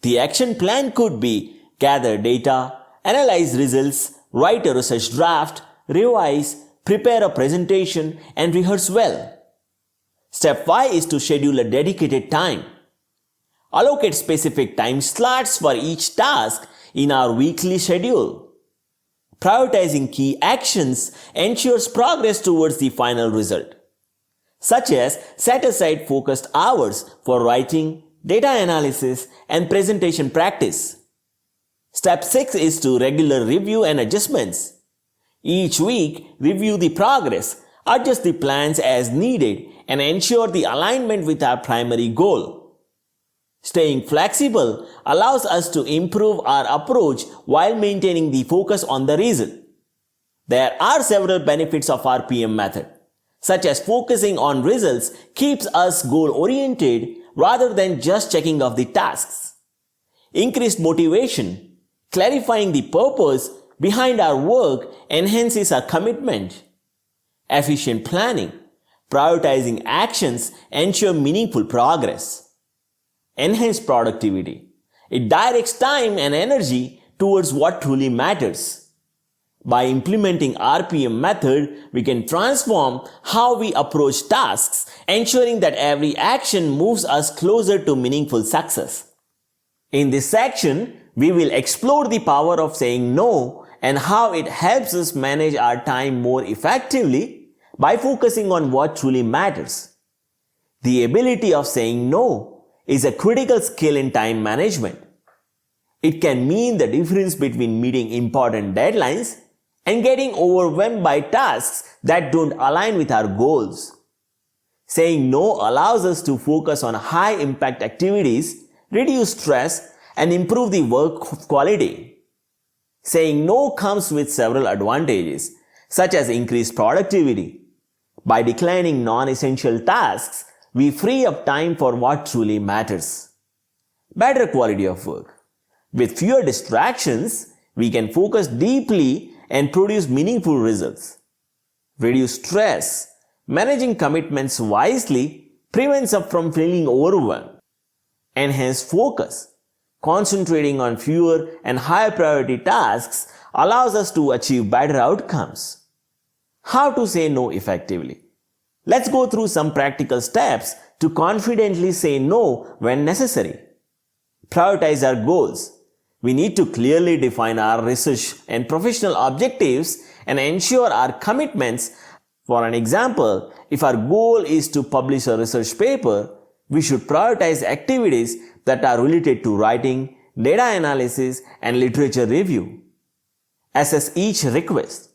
The action plan could be gather data, analyze results, write a research draft, revise, prepare a presentation, and rehearse well. Step 5 is to schedule a dedicated time. Allocate specific time slots for each task in our weekly schedule. Prioritizing key actions ensures progress towards the final result, such as set aside focused hours for writing, data analysis, and presentation practice. Step 6 is to regular review and adjustments. Each week, review the progress, adjust the plans as needed, and ensure the alignment with our primary goal. Staying flexible allows us to improve our approach while maintaining the focus on the result. There are several benefits of our PM method, such as focusing on results keeps us goal-oriented rather than just checking off the tasks. Increased motivation, clarifying the purpose behind our work enhances our commitment. Efficient planning, prioritizing actions ensure meaningful progress. Enhance productivity. It directs time and energy towards what truly matters. By implementing RPM method, we can transform how we approach tasks, ensuring that every action moves us closer to meaningful success. In this section, we will explore the power of saying no and how it helps us manage our time more effectively by focusing on what truly matters. The ability of saying no is a critical skill in time management. It can mean the difference between meeting important deadlines and getting overwhelmed by tasks that don't align with our goals. Saying no allows us to focus on high-impact activities, reduce stress, and improve the work quality. Saying no comes with several advantages, such as increased productivity. By declining non-essential tasks, we free up time for what truly matters. Better quality of work. With fewer distractions, we can focus deeply and produce meaningful results. Reduce stress. Managing commitments wisely prevents us from feeling overwhelmed, enhance focus. Concentrating on fewer and higher priority tasks allows us to achieve better outcomes. How to say no effectively? Let's go through some practical steps to confidently say no when necessary. Prioritize our goals. We need to clearly define our research and professional objectives and ensure our commitments. For an example, if our goal is to publish a research paper, we should prioritize activities that are related to writing, data analysis, and literature review. Assess each request.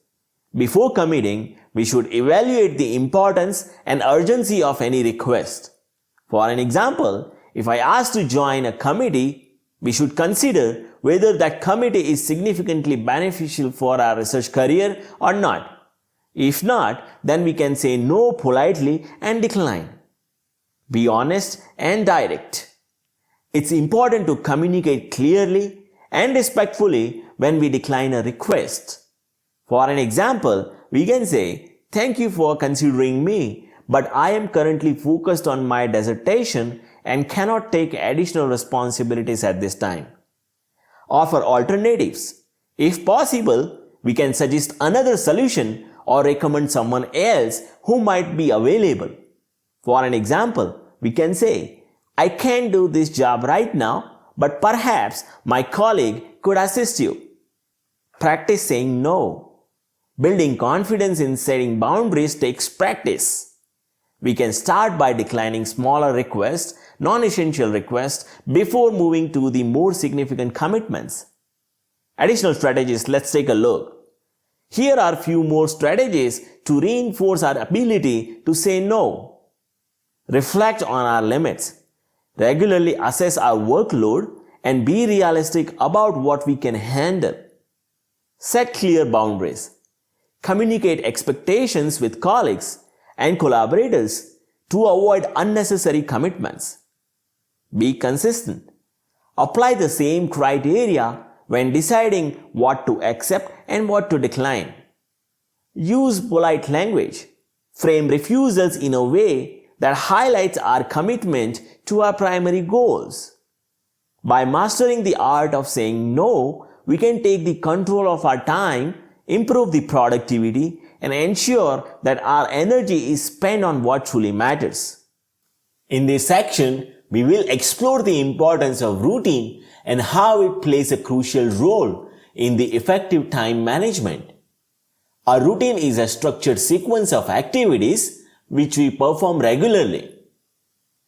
Before committing, we should evaluate the importance and urgency of any request. For an example, if I ask to join a committee, we should consider whether that committee is significantly beneficial for our research career or not. If not, then we can say no politely and decline. Be honest and direct. It's important to communicate clearly and respectfully when we decline a request. For an example, we can say, "Thank you for considering me, but I am currently focused on my dissertation and cannot take additional responsibilities at this time." Offer alternatives. If possible, we can suggest another solution or recommend someone else who might be available. For an example, we can say, "I can't do this job right now, but perhaps my colleague could assist you." Practice saying no. Building confidence in setting boundaries takes practice. We can start by declining smaller requests, non-essential requests, before moving to the more significant commitments. Additional strategies, let's take a look. Here are few more strategies to reinforce our ability to say no. Reflect on our limits. Regularly assess our workload and be realistic about what we can handle. Set clear boundaries. Communicate expectations with colleagues and collaborators to avoid unnecessary commitments. Be consistent. Apply the same criteria when deciding what to accept and what to decline. Use polite language. Frame refusals in a way that highlights our commitment to our primary goals. By mastering the art of saying no, we can take the control of our time, improve the productivity, and ensure that our energy is spent on what truly matters. In this section, we will explore the importance of routine and how it plays a crucial role in the effective time management. A routine is a structured sequence of activities which we perform regularly.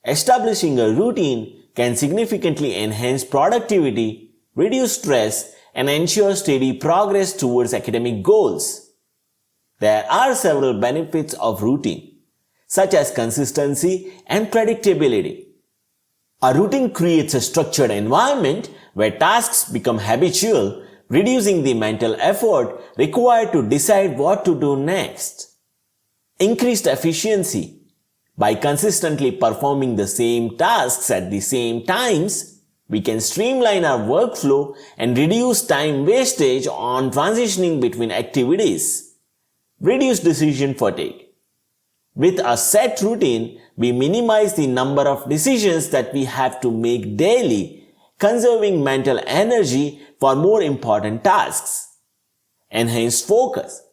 Establishing a routine can significantly enhance productivity, reduce stress, and ensure steady progress towards academic goals. There are several benefits of routine, such as consistency and predictability. A routine creates a structured environment where tasks become habitual, reducing the mental effort required to decide what to do next. Increased efficiency. By consistently performing the same tasks at the same times, we can streamline our workflow and reduce time wastage on transitioning between activities. Reduce decision fatigue. With a set routine, we minimize the number of decisions that we have to make daily, conserving mental energy for more important tasks. Enhanced focus.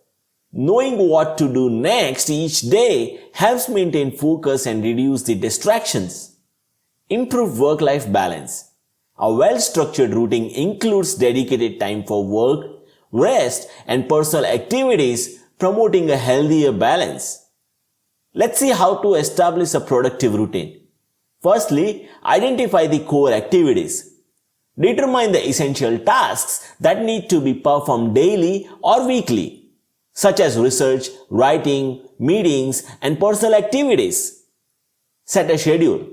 Knowing what to do next each day helps maintain focus and reduce the distractions. Improve work-life balance. A well-structured routine includes dedicated time for work, rest, and personal activities, promoting a healthier balance. Let's see how to establish a productive routine. Firstly, identify the core activities. Determine the essential tasks that need to be performed daily or weekly, such as research, writing, meetings, and personal activities. Set a schedule.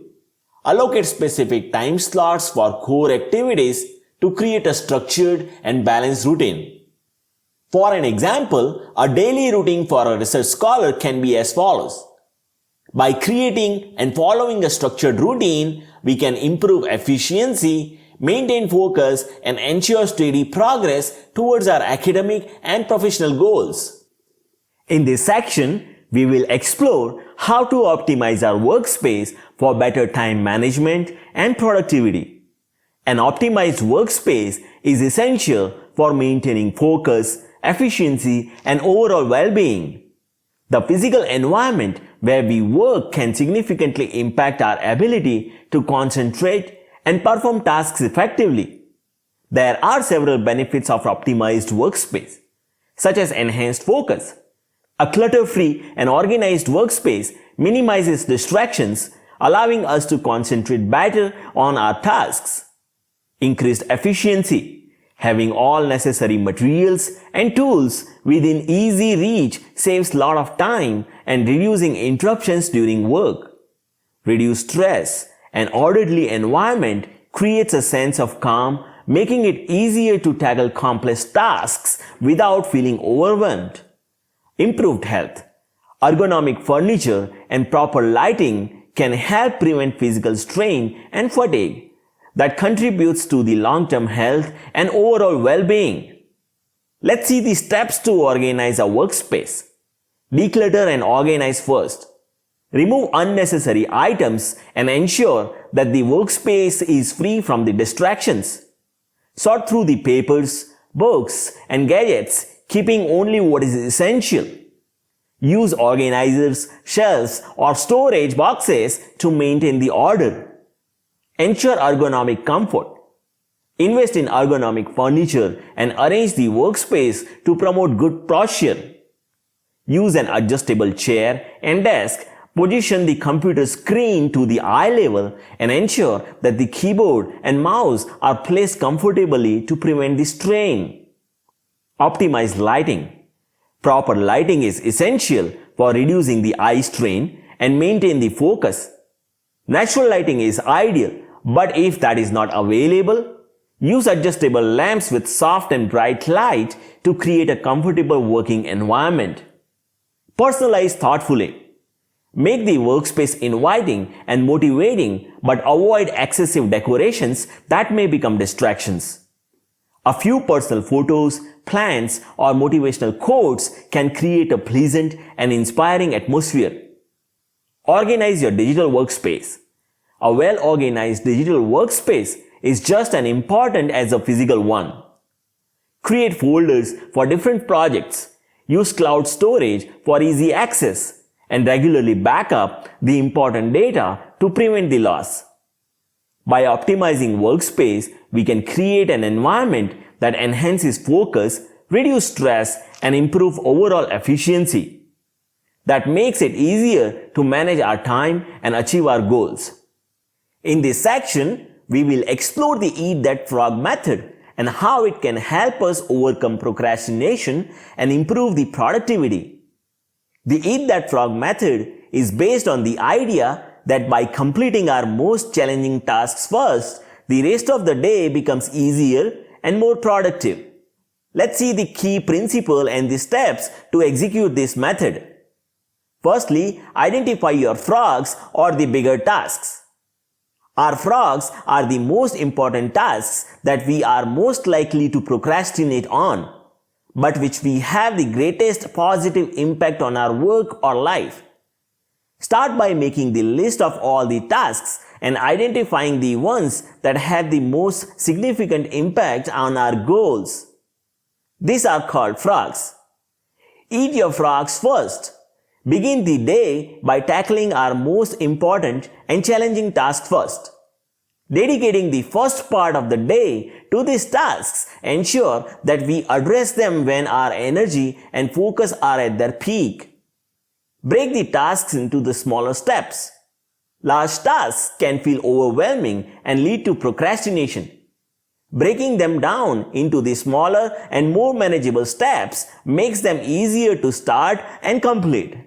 Allocate specific time slots for core activities to create a structured and balanced routine. For an example, a daily routine for a research scholar can be as follows. By creating and following a structured routine, we can improve efficiency, maintain focus, and ensure steady progress towards our academic and professional goals. In this section, we will explore how to optimize our workspace for better time management and productivity. An optimized workspace is essential for maintaining focus, efficiency, and overall well-being. The physical environment where we work can significantly impact our ability to concentrate and perform tasks effectively. There are several benefits of optimized workspace, such as enhanced focus. A clutter-free and organized workspace minimizes distractions, allowing us to concentrate better on our tasks. Increased efficiency. Having all necessary materials and tools within easy reach saves a lot of time and reducing interruptions during work. Reduced stress. An orderly environment creates a sense of calm, making it easier to tackle complex tasks without feeling overwhelmed. Improved health. Ergonomic furniture and proper lighting can help prevent physical strain and fatigue that contributes to the long-term health and overall well-being. Let's see the steps to organize a workspace. Declutter and organize first. Remove unnecessary items and ensure that the workspace is free from the distractions. Sort through the papers, books, and gadgets, keeping only what is essential. Use organizers, shelves, or storage boxes to maintain the order. Ensure ergonomic comfort. Invest in ergonomic furniture and arrange the workspace to promote good posture. Use an adjustable chair and desk. Position the computer screen to the eye level and ensure that the keyboard and mouse are placed comfortably to prevent the strain. Optimize lighting. Proper lighting is essential for reducing the eye strain and maintain the focus. Natural lighting is ideal, but if that is not available, use adjustable lamps with soft and bright light to create a comfortable working environment. Personalize thoughtfully. Make the workspace inviting and motivating, but avoid excessive decorations that may become distractions. A few personal photos, plants, or motivational quotes can create a pleasant and inspiring atmosphere. Organize your digital workspace. A well-organized digital workspace is just as important as a physical one. Create folders for different projects. Use cloud storage for easy access. And regularly back up the important data to prevent the loss. By optimizing workspace, we can create an environment that enhances focus, reduce stress, and improve overall efficiency. That makes it easier to manage our time and achieve our goals. In this section, we will explore the Eat That Frog method and how it can help us overcome procrastination and improve the productivity. The Eat That Frog method is based on the idea that by completing our most challenging tasks first, the rest of the day becomes easier and more productive. Let's see the key principle and the steps to execute this method. Firstly, identify your frogs or the bigger tasks. Our frogs are the most important tasks that we are most likely to procrastinate on, but which we have the greatest positive impact on our work or life. Start by making the list of all the tasks and identifying the ones that have the most significant impact on our goals. These are called frogs. Eat your frogs first. Begin the day by tackling our most important and challenging task first. Dedicating the first part of the day to these tasks ensure that we address them when our energy and focus are at their peak. Break the tasks into the smaller steps. Large tasks can feel overwhelming and lead to procrastination. Breaking them down into the smaller and more manageable steps makes them easier to start and complete.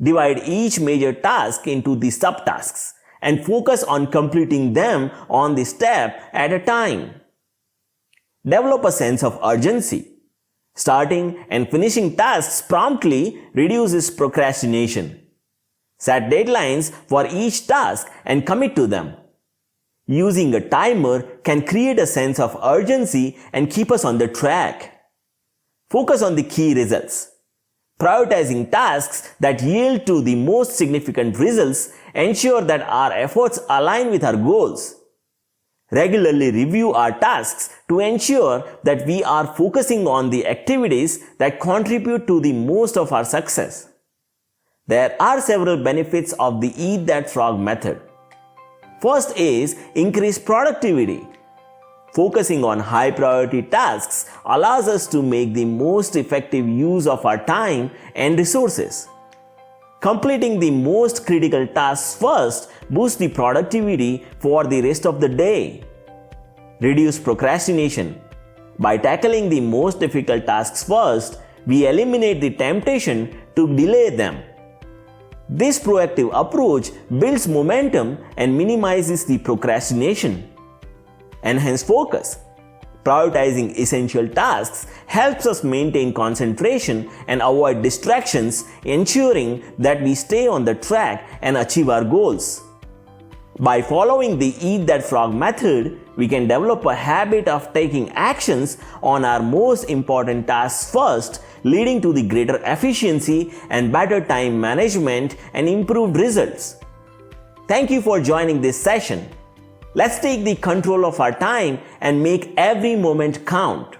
Divide each major task into the subtasks and focus on completing them on the step at a time. Develop a sense of urgency. Starting and finishing tasks promptly reduces procrastination. Set deadlines for each task and commit to them. Using a timer can create a sense of urgency and keep us on the track. Focus on the key results. Prioritizing tasks that yield to the most significant results ensure that our efforts align with our goals. Regularly review our tasks to ensure that we are focusing on the activities that contribute to the most of our success. There are several benefits of the Eat That Frog method. First is increased productivity. Focusing on high priority tasks allows us to make the most effective use of our time and resources. Completing the most critical tasks first boosts the productivity for the rest of the day. Reduce procrastination. By tackling the most difficult tasks first, we eliminate the temptation to delay them. This proactive approach builds momentum and minimizes the procrastination. Enhance focus. Prioritizing essential tasks helps us maintain concentration and avoid distractions, ensuring that we stay on the track and achieve our goals. By following the Eat That Frog method, we can develop a habit of taking actions on our most important tasks first, leading to the greater efficiency and better time management and improved results. Thank you for joining this session. Let's take the control of our time and make every moment count.